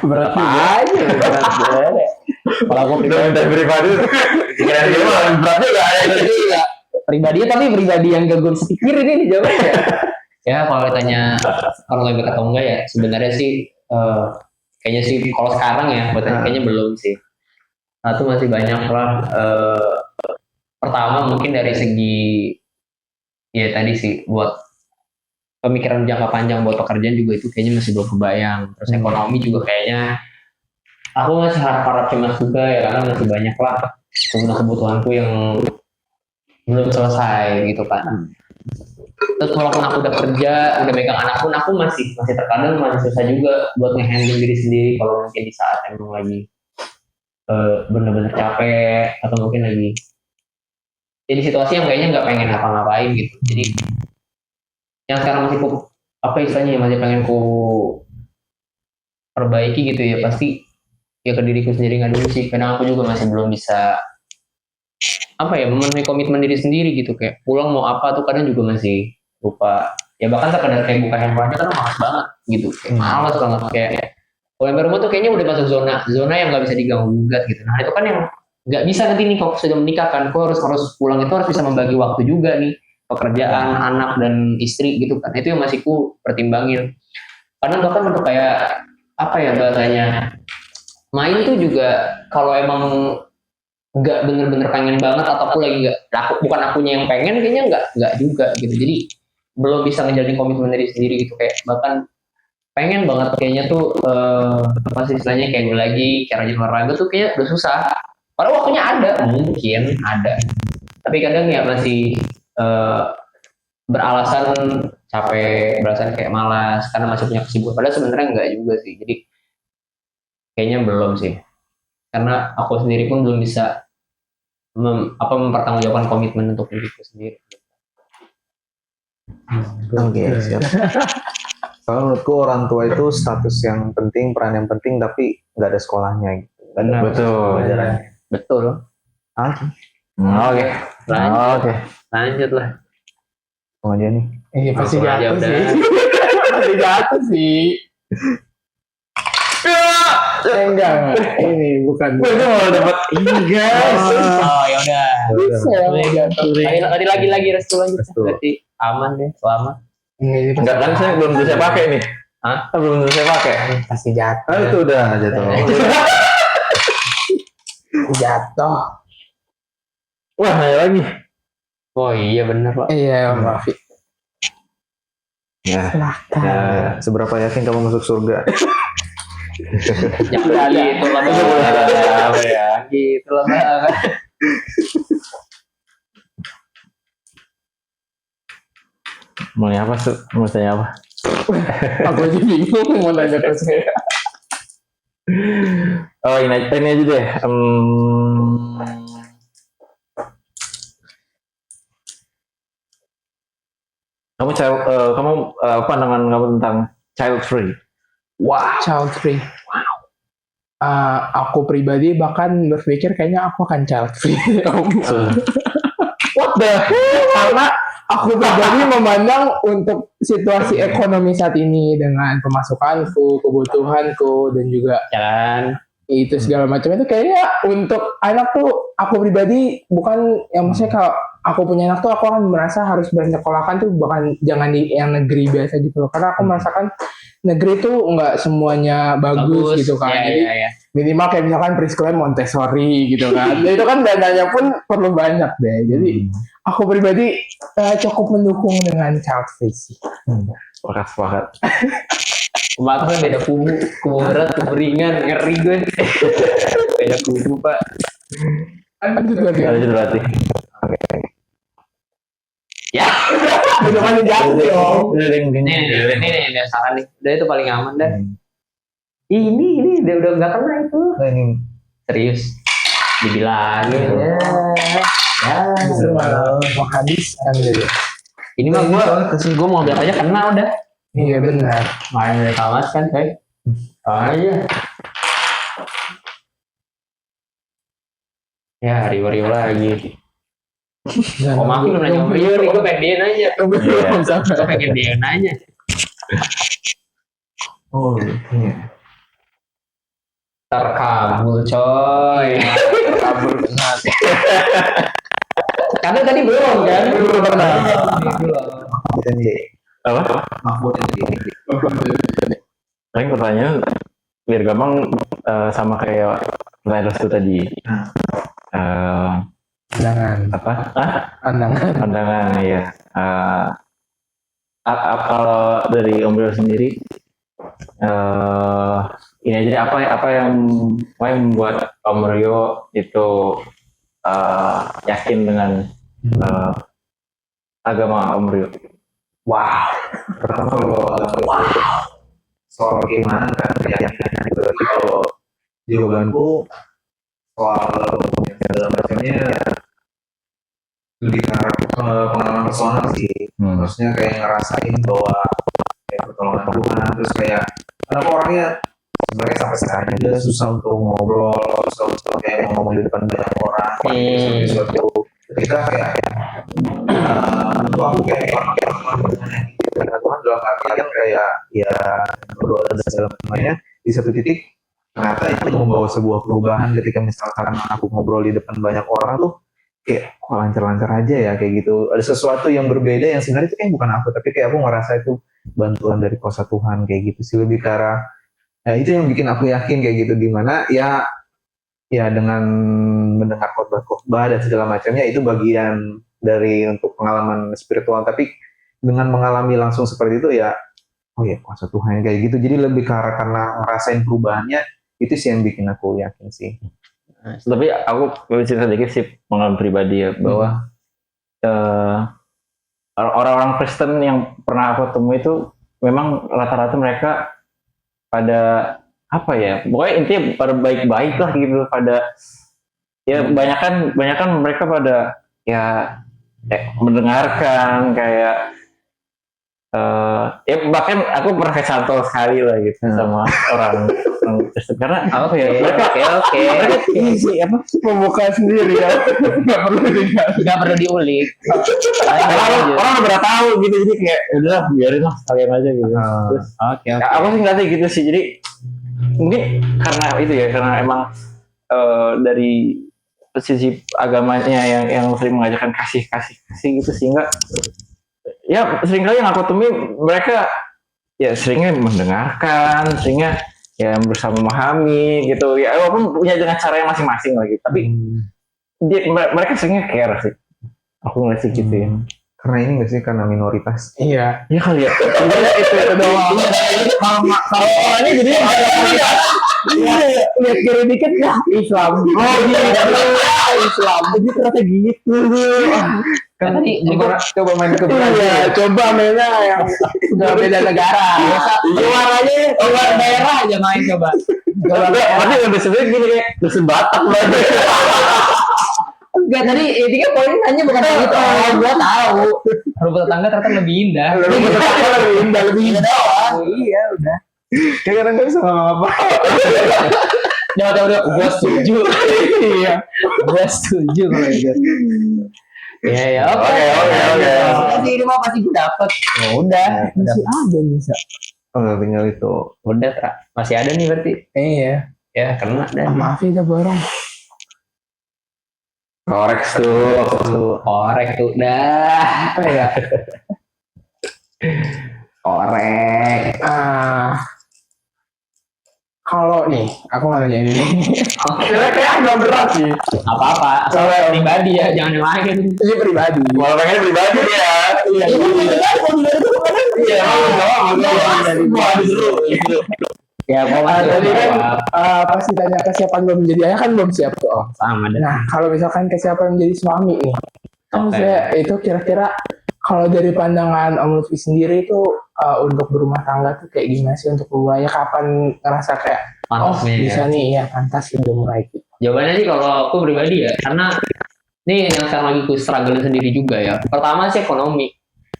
Berat Apa juga. aja berat boleh. Kalau aku pribadi pribadi. Kira-kira gimana? Beratnya gak ada. pribadi tapi pribadi yang gak gue bisa pikirin ini jawabnya. Ya kalau ditanya orang lebih atau enggak ya sebenarnya sih kayaknya sih kalau sekarang ya buat kayaknya belum sih. Nah itu masih banyak lah. Pertama mungkin dari segi ya tadi sih buat pemikiran jangka panjang buat pekerjaan juga itu kayaknya masih belum kebayang. Terus ekonomi juga kayaknya aku masih harap cemas juga ya karena masih banyak lah kebutuhanku yang belum selesai gitu kan. Terus walaupun aku udah kerja, udah megang anak pun aku masih terkadang masih susah juga buat nge-handle diri sendiri kalau mungkin di saat emang lagi bener-bener capek atau mungkin lagi jadi situasi yang kayaknya nggak pengen ngapa-ngapain gitu. Jadi yang sekarang masih apa istilahnya masih pengen ku perbaiki gitu ya pasti ya ke diriku sendiri nggak dulu sih. Kadang aku juga masih belum bisa apa ya memenuhi komitmen diri sendiri gitu kayak pulang mau apa tuh kadang juga masih lupa ya bahkan sekedar kayak buka handphone aja kan malas banget gitu kayak malas banget kayak kalau yang rumah tuh kayaknya udah masuk zona yang nggak bisa diganggu gugat gitu. Nah itu kan yang nggak bisa nanti nih kalau sudah menikah kan aku harus pulang itu harus bisa membagi waktu juga nih pekerjaan anak dan istri gitu kan itu yang masih ku pertimbangin karena bahkan untuk kayak apa ya bahasanya main tuh juga kalau emang nggak bener-bener pengen banget atau aku lagi nggak bukan akunya yang pengen kayaknya nggak juga gitu jadi belum bisa ngejalanin komitmen diri sendiri gitu kayak bahkan pengen banget kayaknya tuh apa sih istilahnya kayak gue lagi kayak rajin olahraga tuh kayak udah susah. Padahal waktunya ada, mungkin ada. Tapi kadang ya masih beralasan capek, beralasan kayak malas karena masih punya kesibukan. Padahal sebenarnya enggak juga sih. Jadi kayaknya belum sih. Karena aku sendiri pun belum bisa mempertanggungjawabkan komitmen untuk diriku sendiri. Oke, siap. Soalnya menurutku orang tua itu status yang penting, peran yang penting, tapi nggak ada sekolahnya gitu. Benar. Betul. Pelajarannya. Betul. Oke. Oke. Lanjut. Lanjut lah. Mau aja nih. Pasti Langsung aja jatuh udah. sih. Pasti jatuh sih. Enggak. Ini bukan. Gue mau dapat ini guys. Oh ya udah. Bisa ya, mau jatuh. Tadi lagi restu lanjut. Restu. Berarti aman deh, selamat. Ini Enggak kan saya belum bisa pakai nih. Hah? Belum bisa pakai. pasti jatuh. Ah, itu udah jatuh. Jatuh. Wah, nanya lagi. Oh iya benar Pak. Iya, maaf. Ya, Silahkan. ya, seberapa yakin kamu masuk surga? Jangan gitu lah Bang. Apa ya? Gitu lah Bang. Mau nanya apa? Mau tanya apa? Aku aja bingung mau nanya ke saya. Oh ini aja deh. Kamu pandangan kamu tentang child free? Wow. Child free. Wow. Aku pribadi bahkan berpikir kayaknya aku akan child free. What the hell? Karena aku pribadi memandang untuk situasi ekonomi saat ini dengan pemasukanku, kebutuhanku, dan juga Jalan. itu segala macam itu kayaknya untuk anak tuh aku pribadi bukan yang maksudnya kalau aku punya anak tuh aku akan merasa harus bersekolahkan tuh bahkan jangan di yang negeri biasa gitu loh karena aku merasakan negeri tuh nggak semuanya bagus gitu kan Ya, jadi ya. minimal kayak misalkan preschool Montessori gitu kan itu kan dananya pun perlu banyak deh jadi aku pribadi cukup mendukung dengan child free sih. Sepakat. Kemarin kan beda kubu berat, kubu ringan, ngeri gue. Beda kubu Pak. Lanjut lagi. Lanjut berarti. Ya. Udah mana jatuh dong. Nih, saran nih. Udah itu paling aman dah. Ini udah nggak kena itu. Nah, ini Serius. Dibilangin ya. Ya. Justru malah menghabiskan gitu. Ini mah gue mau ambil aja kena udah. Iya benar. Main dari tamat kan coy. Aja. Ya Rio lagi. Om aku belum nanya Om Rio nih, gue pengen dia nanya. Gue pengen dia nanya. oh iya. Terkabul coy. Kabur benar. Karena tadi belum kan? Belum pernah. Dan dia Apa? Mahfud ini. Paling pertanyaan biar gampang sama kayak pertanyaan restu tadi. Pandangan. Apa? Pandangan. Pandangan ya. Kalau dari Om Rio sendiri, ini aja apa yang membuat Om Rio itu yakin dengan agama Om Rio? Wow. Pertama kalau soal keimanan kan keyakinan itu. Tapi kalau jawabanku soal yang segala macamnya lebih ke arah pengalaman personal sih. Maksudnya kayak ngerasain bahwa kayak pertolongan Tuhan terus kayak kenapa orangnya sebenarnya sampai sekarang dia susah untuk ngobrol, susah untuk kayak ngomong di depan banyak orang. Seperti suatu ketika kayak aku kayak dengan Tuhan dalam artian kayak ya berdoa dan segala macamnya di satu titik ternyata itu membawa sebuah perubahan ketika misalkan aku ngobrol di depan banyak orang tuh kayak kok lancar-lancar aja ya kayak gitu ada sesuatu yang berbeda yang sebenarnya itu kayak bukan aku tapi kayak aku ngerasa itu bantuan dari kuasa Tuhan kayak gitu sih lebih ke arah itu yang bikin aku yakin kayak gitu gimana ya dengan mendengar khotbah dan segala macamnya itu bagian dari untuk pengalaman spiritual tapi dengan mengalami langsung seperti itu ya oh ya kuasa Tuhan kayak gitu. Jadi lebih karena ngerasain perubahannya, itu sih yang bikin aku yakin sih. Tapi aku cerita dikit sih pengalaman pribadi ya, bahwa orang-orang Kristen yang pernah aku temui itu memang rata-rata mereka pada apa ya, pokoknya intinya pada baik-baik lah gitu, pada ya banyakan mereka pada ya mendengarkan kayak ya bahkan aku pernah kesantol sekali lah gitu sama orang Kristen, karena apa ya mereka mereka ini sih apa Membuka sendiri ya. nggak perlu diulik. orang udah tahu gitu, jadi kayak udah biarin lah sekalian aja gitu. Terus Oke. ya, aku sih nggak sih gitu sih, jadi mungkin karena itu ya, karena emang dari sisi agamanya yang sering mengajarkan kasih gitu, sehingga ya seringkali yang aku temui mereka ya seringnya mendengarkan, seringnya ya berusaha memahami gitu ya, walaupun punya dengan cara yang masing-masing lagi, tapi mereka seringnya care sih, aku ngeliat sih gitu ya. Karena ini nggak sih, karena minoritas. Iya. Ya kali ya. Itu doang. Kalau orangnya jadi lihat kiri dikit ya Islam. Oh Islam. Jadi ternyata gitu. Kan Tadi coba main ke Brazil. Iya, coba mainnya yang udah beda negara. Luarnya luar daerah aja main coba. Tapi udah sebenarnya gini kayak terus Batak banget. Enggak, tadi ini kan poin hanya bukan kayak gitu. Gua tahu rumput tetangga ternyata lebih indah. Lebih indah, lebih indah. Iya udah. Kayak kadang nggak bisa ngomong apa. Udah, gua setuju. Iya. Gua setuju kalau itu. Ya, oke. Pasti ini mah pasti gue dapet. Ya udah. Masih ada nih, Sa. Oh, tinggal itu. Udah, masih ada nih berarti. Iya. Ya, kena dah. Maaf ya bareng. Korek tuh. Korek tuh dah. Apa ya? Korek. Kalau nih, aku nggak nanya ini. Kayak agak berat sih. Apa-apa. Soal pribadi ya, jangan yang lain. Ini pribadi. Malah pengen pribadi ya. Iya. Ya, Tadi kan pas ditanya kesiapan belum menjadi ayah kan belum siap tuh. sama dah. Nah, kalau misalkan kesiapan menjadi suami nih, kan Oke. saya itu kira-kira kalau dari pandangan Om Lutfi sendiri itu untuk berumah tangga tuh kayak gimana sih untuk mulainya, kapan ngerasa kayak Pantasnya ya. bisa nih ya pantas udah mulai gitu. Jawabannya sih kalau aku pribadi ya, karena ini yang sekarang lagi aku struggle sendiri juga ya. Pertama sih ekonomi.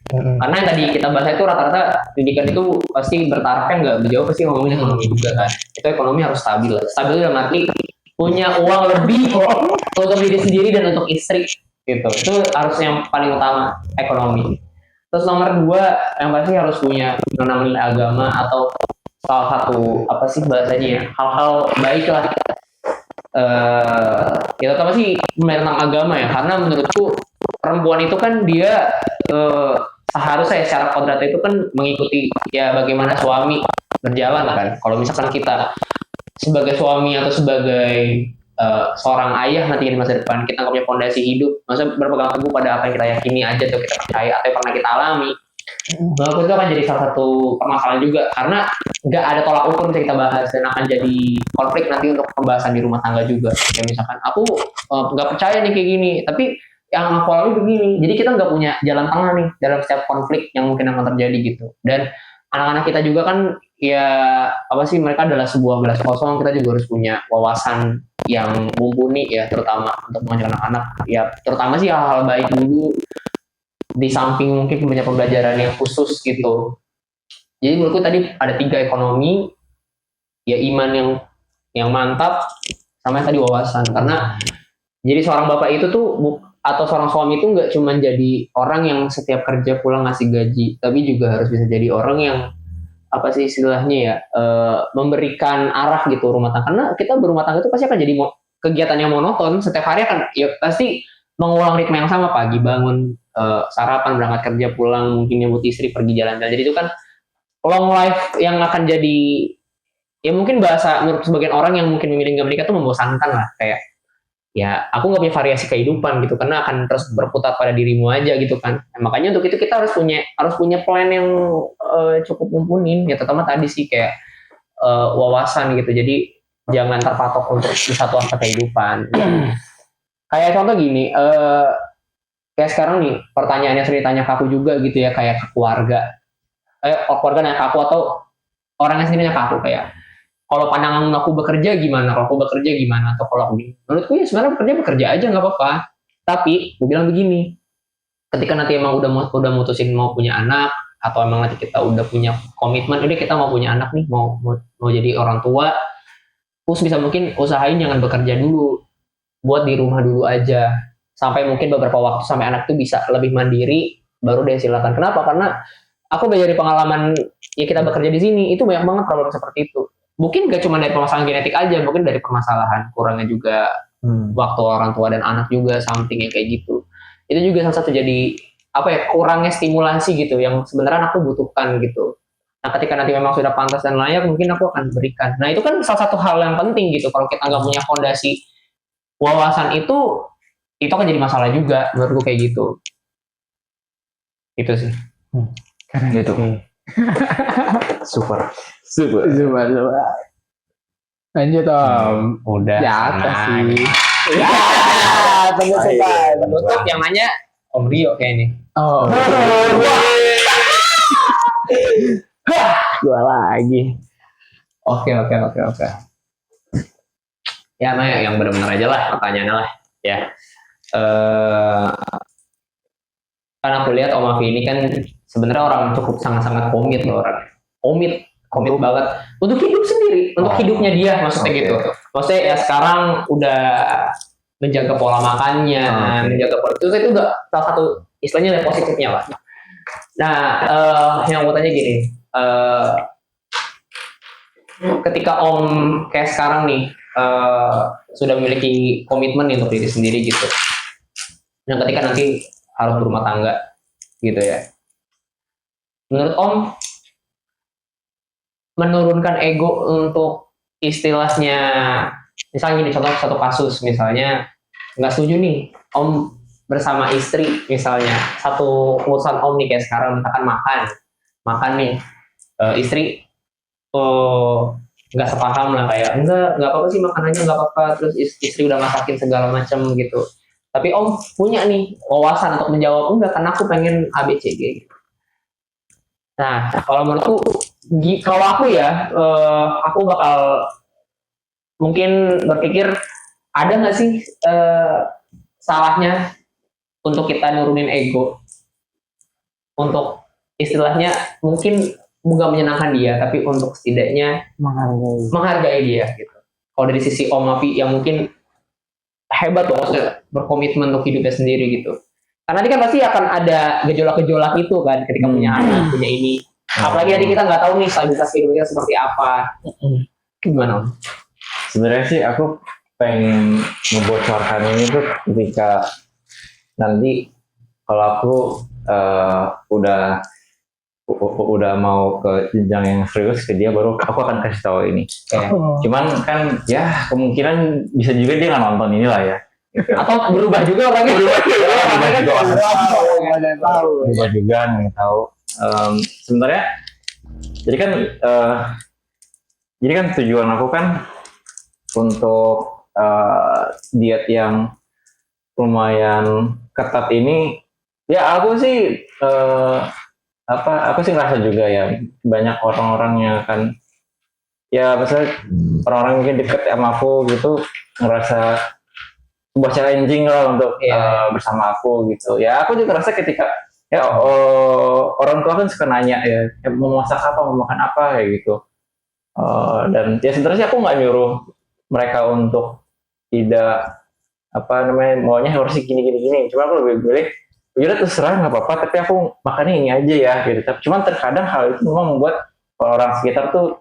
Karena yang tadi kita bahas itu rata-rata pendidikan itu pasti bertarafnya nggak berjauh, pasti ngomongin ekonomi juga kan. Itu ekonomi harus stabil lah. Stabil dalam arti punya uang lebih untuk diri sendiri dan untuk istri gitu. Itu harus yang paling utama, ekonomi. Terus nomor 2 yang pasti harus punya nilai agama atau salah satu apa sih bahasanya ya, hal-hal baik lah. Ya terutama sih tentang agama ya, karena menurutku perempuan itu kan dia seharusnya secara kodrat itu kan mengikuti ya bagaimana suami berjalan kan. Kalau misalkan kita sebagai suami atau sebagai seorang ayah nanti di masa depan, kita nggak punya fondasi hidup, maksudnya berpegang teguh pada apa yang kita yakini aja atau kita percaya atau yang pernah kita alami, menurutku itu akan jadi salah satu permasalahan juga, karena nggak ada tolak ukur bisa kita bahas dan akan jadi konflik nanti untuk pembahasan di rumah tangga juga. Kayak misalkan aku nggak percaya nih kayak gini, tapi yang aku alami begini, jadi kita nggak punya jalan tengah nih dalam setiap konflik yang mungkin akan terjadi gitu. Dan anak-anak kita juga kan ya apa sih, mereka adalah sebuah gelas kosong, kita juga harus punya wawasan yang mumpuni ya, terutama untuk mengajar anak-anak ya, terutama sih hal-hal baik dulu di samping mungkin punya pembelajaran yang khusus gitu. Jadi menurutku tadi ada 3, ekonomi ya, iman yang mantap, sama yang tadi wawasan. Karena jadi seorang bapak itu tuh atau seorang suami itu nggak cuma jadi orang yang setiap kerja pulang ngasih gaji, tapi juga harus bisa jadi orang yang apa sih istilahnya ya, memberikan arah gitu rumah tangga. Karena kita berumah tangga itu pasti akan jadi kegiatan yang monoton, setiap hari akan ya pasti mengulang ritme yang sama, pagi bangun, sarapan, berangkat kerja, pulang, mungkin nyambut istri, pergi jalan-jalan. Jadi itu kan long life yang akan jadi ya mungkin bahasa menurut sebagian orang yang mungkin memilih nggak menikah tuh membosankan lah, kayak ya aku nggak punya variasi kehidupan gitu, karena akan terus berputar pada dirimu aja gitu kan. Nah, makanya untuk itu kita harus punya plan yang cukup mumpuni, ya terutama tadi sih kayak wawasan gitu. Jadi jangan terpatok untuk di satu aspek kehidupan. Kayak contoh gini, kayak sekarang nih pertanyaannya sering ditanya ke aku juga gitu ya, kayak ke keluarga, keluarga nanya ke aku atau orangnya sendiri nanya ke aku kayak, kalau pandangan aku bekerja gimana, kalau aku bekerja gimana, atau kalau aku gini. Menurutku ya sebenarnya bekerja aja nggak apa-apa. Tapi gue bilang begini, ketika nanti emang udah mutusin mau punya anak, atau emang nanti kita udah punya komitmen, udah kita mau punya anak nih, mau jadi orang tua, terus bisa mungkin usahain jangan bekerja dulu, buat di rumah dulu aja, sampai mungkin beberapa waktu sampai anak tuh bisa lebih mandiri, baru deh silakan. Kenapa? Karena aku udah dari pengalaman ya kita bekerja di sini, itu banyak banget problem seperti itu. Mungkin gak cuma dari permasalahan genetik aja, mungkin dari permasalahan kurangnya juga waktu orang tua dan anak juga, something yang kayak gitu. Itu juga salah satu jadi kurangnya stimulasi gitu yang sebenarnya aku butuhkan gitu. Nah, ketika nanti memang sudah pantas dan layak, mungkin aku akan berikan. Nah, itu kan salah satu hal yang penting gitu. Kalau kita nggak punya fondasi wawasan itu akan jadi masalah juga menurutku kayak gitu. Itu sih. Karena gitu. Super. Lanjut Om. Udah. Ya apa sih? Ya, penutupan. penutup yang nanya Om Rio kayak ini. Oh. Gua lagi. Oke. Ya, Maya, yang benar-benar aja lah pertanyaannya lah. Ya. Kan aku lihat Om Afi ini kan sebenarnya orang cukup sangat-sangat komit loh, orang. Komit banget untuk hidup sendiri, untuk hidupnya dia, maksudnya gitu. Maksudnya ya sekarang udah menjaga pola makannya, menjaga pola itu udah salah satu istilahnya yang positifnya lah. Nah, yang mau tanya gini, ketika Om kayak sekarang nih sudah memiliki komitmen untuk diri sendiri gitu, dan ketika nanti harus berumah tangga gitu ya, menurut Om menurunkan ego untuk istilahnya, misalnya ini contoh satu kasus, misalnya nggak setuju nih Om bersama istri, misalnya satu urusan Om nih kayak sekarang misalkan makan nih, istri nggak sepaham lah, kayak nggak apa-apa sih makan aja nggak apa-apa, terus istri udah masakin segala macam gitu, tapi Om punya nih wawasan untuk menjawab enggak karena aku pengen ABCG gitu. Nah, kalau menurutku, kalau aku ya, aku bakal mungkin berpikir ada nggak sih salahnya untuk kita nurunin ego, untuk istilahnya mungkin bukan menyenangkan dia, tapi untuk setidaknya menghargai dia gitu. Kalau dari sisi Om Afi yang mungkin hebat loh, maksudnya berkomitmen untuk hidupnya sendiri gitu. Karena nanti kan pasti akan ada gejolak-gejolak itu kan ketika punya anak, punya ini. Apalagi nanti kita nggak tahu nih stabilitas hidupnya seperti apa. Gimana Om? Sebenarnya sih aku pengen membocorkan ini tuh ketika nanti kalau aku udah mau ke jenjang yang serius ke dia, baru aku akan kasih tahu ini. Cuman kan ya kemungkinan bisa juga dia nggak nonton inilah ya. Atau berubah juga orangnya. Berubah juga nggak tahu. Sebenarnya jadi kan tujuan aku kan untuk diet yang lumayan ketat ini, ya aku sih aku sih ngerasa juga ya banyak orang-orang yang akan ya misalnya orang-orang mungkin deket sama aku gitu ngerasa sebuah challenging lah untuk bersama aku gitu. Ya aku juga ngerasa ketika ya orang tua kan suka nanya ya mau masak apa, mau makan apa kayak gitu. Dan ya sebenarnya aku nggak nyuruh mereka untuk tidak maunya harus gini. Cuma aku lebih pilih udah terserah nggak apa-apa, tapi aku makannya ini aja ya gitu. Cuman terkadang hal itu memang membuat orang sekitar tuh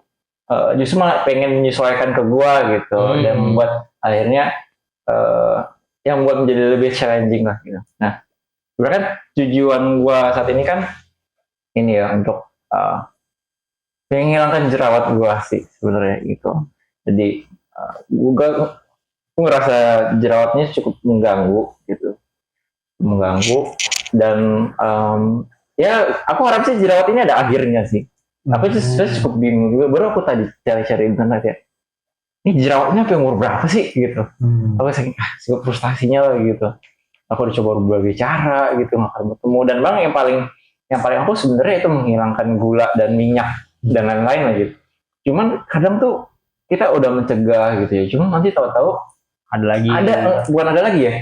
justru malah pengen menyesuaikan ke gua gitu, dan membuat akhirnya yang membuat menjadi lebih challenging lah gitu. Nah, sebenarnya kan tujuan gua saat ini kan ini ya untuk menghilangkan jerawat gua sih sebenarnya gitu. Jadi gua aku ngerasa jerawatnya cukup mengganggu dan ya aku harap sih jerawat ini ada akhirnya sih. Aku sebenarnya cukup bingung juga. Baru aku tadi cari-cari internet ya. Ini jerawatnya sampai umur berapa sih gitu. Aku saking frustasinya lah gitu. Aku udah coba berbagai cara gitu, makan bertemu dan bang yang paling aku sebenarnya itu menghilangkan gula dan minyak dan lain-lain lah gitu. Cuman kadang tuh kita udah mencegah gitu ya. Cuman nanti tahu-tahu bukan ada lagi ya.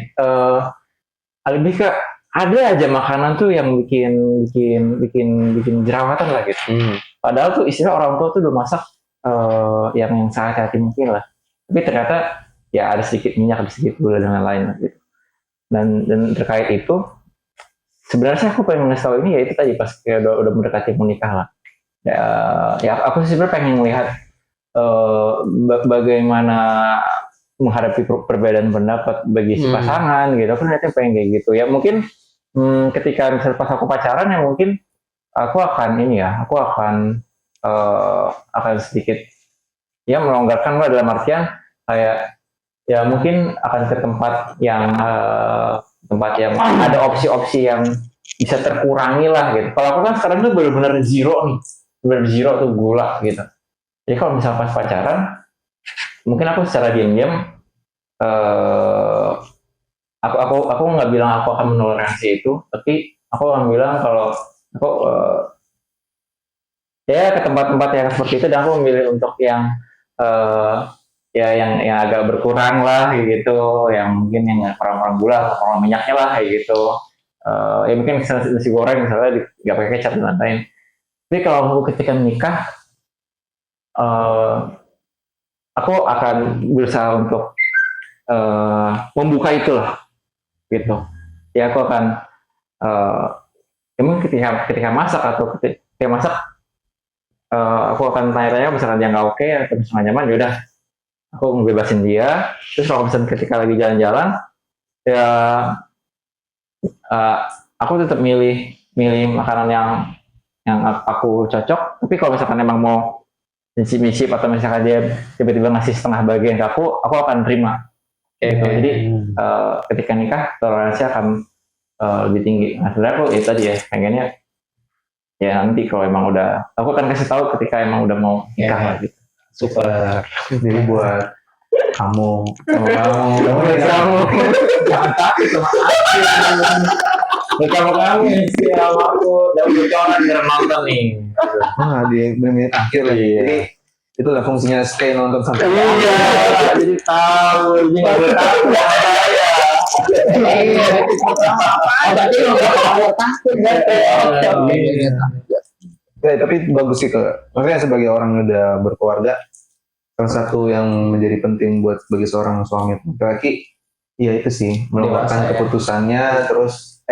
Lebih ke ada aja makanan tuh yang bikin jerawatan lah gitu. Padahal tuh istilah orang tua tuh udah masak yang sangat hati mungkin lah. Tapi ternyata ya ada sedikit minyak, ada sedikit gula dan lain-lain lah gitu. Dan terkait itu sebenarnya aku pengen ngasih tahu ini ya itu tadi pas kayak udah mendekati menikah lah. Ya aku sebenarnya pengen melihat bagaimana menghadapi perbedaan pendapat bagi si pasangan gitu. Aku ternyata pengen kayak gitu ya mungkin ketika misalnya pas aku pacaran ya mungkin aku akan sedikit ya melonggarkan lah dalam artian kayak ya mungkin akan ke tempat yang ada opsi-opsi yang bisa terkurangi lah gitu. Kalau aku kan sekarang tuh benar-benar zero nih, benar zero tuh gula gitu. Jadi kalau misalnya pas pacaran, mungkin aku secara diam-diam aku nggak bilang aku akan menoleransi itu, tapi aku akan bilang kalau aku ya ke tempat-tempat yang seperti itu dan aku memilih untuk yang ya yang agak berkurang lah gitu, yang mungkin yang kurang gula, kurang minyaknya lah kayak gitu. Ya mungkin nasi goreng misalnya nggak pakai kecap dan lain-lain. Tapi kalau aku ketika menikah, aku akan berusaha untuk membuka itu lah, gitu. Ya aku akan emang ketika masak atau ketika masak, aku akan tanya-tanya misalkan dia nggak oke atau misalnya nyaman, yaudah aku ngebebasin dia. Terus kalau misalnya ketika lagi jalan-jalan ya aku tetap milih makanan yang aku cocok. Tapi kalau misalkan emang mau misip atau misalkan dia tiba-tiba ngasih setengah bagian ke aku akan terima kayak gitu. Jadi ketika nikah toleransi akan lebih tinggi. Nah sebenarnya aku itu tadi ya pengennya ya nanti kalau emang udah aku akan kasih tahu ketika emang udah mau nikah gitu. Super. Jadi buat kamu jangan takut sama aku. Kamu sih sama aku dan bocoran biar nonton nih. Di menit akhir lagi. Jadi itulah fungsinya stay nonton sampai iya. Jadi tahu ini nggak takut ya. Tapi bagus sih maksudnya sebagai orang yang udah berkeluarga, salah satu yang menjadi penting buat bagi seorang suami laki-laki ya itu sih menentukan keputusannya. Terus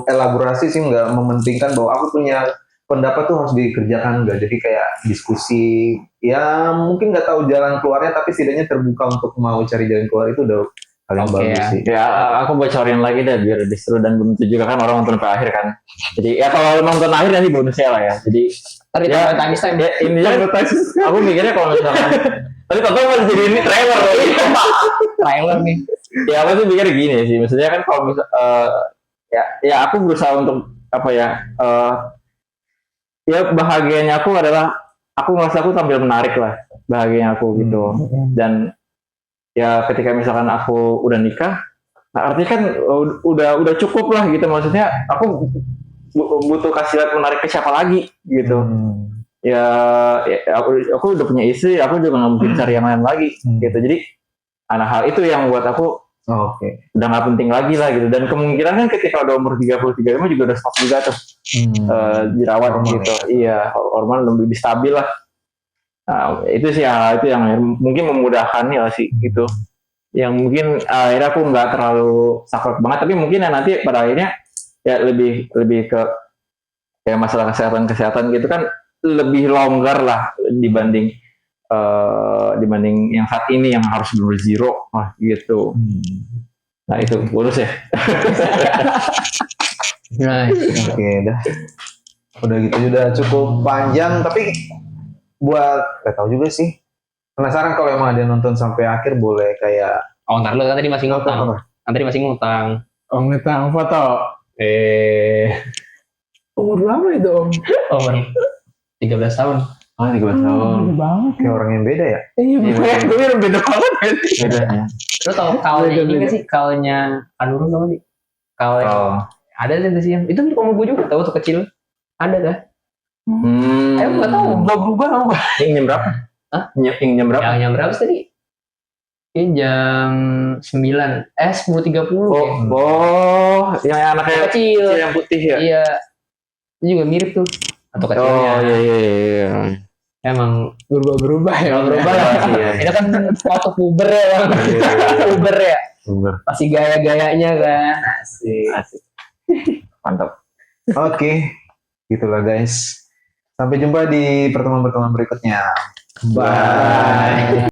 elaborasi sih, nggak mementingkan bahwa aku punya pendapat tuh harus dikerjakan, nggak. Jadi kayak diskusi ya mungkin nggak tahu jalan keluarnya tapi setidaknya terbuka untuk mau cari jalan keluar, itu udah paling bagus sih. Ya aku bocorin lagi deh biar lebih seru dan belum tentu juga kan orang nonton ke akhir kan. Jadi ya kalau nonton akhir nanti bonusnya lah ya. Jadi ya time ya intinya aku mikirnya kalau misalkan tapi tonton masih jadi ini trailer nih. Ya aku tuh mikir gini sih, maksudnya kan kalau ya aku berusaha untuk apa ya ya bahagianya aku adalah aku ngerasa aku tampil menarik lah bahagianya aku gitu. Dan ya ketika misalkan aku udah nikah, nah artinya kan udah cukup lah gitu, maksudnya aku butuh kasih lihat menarik ke siapa lagi gitu. Ya aku udah punya istri, aku juga nggak mungkin cari yang lain lagi gitu. Jadi hal itu yang buat aku udah nggak penting lagi lah gitu. Dan kemungkinan kan ketika udah umur 33 juga udah stop juga tuh jerawat gitu. Iya, hormon lebih stabil lah. Nah, itu sih itu yang mungkin memudahkan ya sih gitu. Yang mungkin akhirnya aku nggak terlalu saklek banget, tapi mungkin ya nanti pada akhirnya ya lebih ke kayak masalah kesehatan gitu kan lebih longgar lah dibanding yang saat ini yang harus benar zero gitu. Nah itu bonus ya. Nice. Oke, udah gitu udah cukup panjang, tapi buat nggak tahu juga sih, penasaran kalau emang ada yang nonton sampai akhir boleh kayak Oh, ntar lu kan tadi masih ngutang. Apa? Kan tadi masih ngutang. Om Nitang foto. Umur berapa itu Om? Oh, 13 tahun. Oh 13 tahun. Beda banget. Kayak orang yang beda ya. Iya, Iya, gue bilang beda banget. Bedanya. Lu tau kaulnya Beda, ini beda. nggak sih? Kaulnya Anurun tau nggak sih? Kaul Oh. ada sih yang itu sama gue juga tahu waktu kecil. Ada kan? Hmm. Nggak tahu. Belum berubah Om. Yang jam berapa? Hah? Yang jam berapa? Yang berapa sih tadi? Ini jam 9. 10.30. Yang anaknya Kecil. kecil yang putih ya? Iya. Itu juga mirip tuh. Atau kecilnya. Oh iya. Emang Berubah ya. berubah lah. Iya. Itu kan waktu puber ya bang. Puber ya. Bener. Masih gaya-gayanya kan. Asik. Asik. Mantap. Oke, gitulah guys. Sampai jumpa di pertemuan-pertemuan berikutnya. Bye.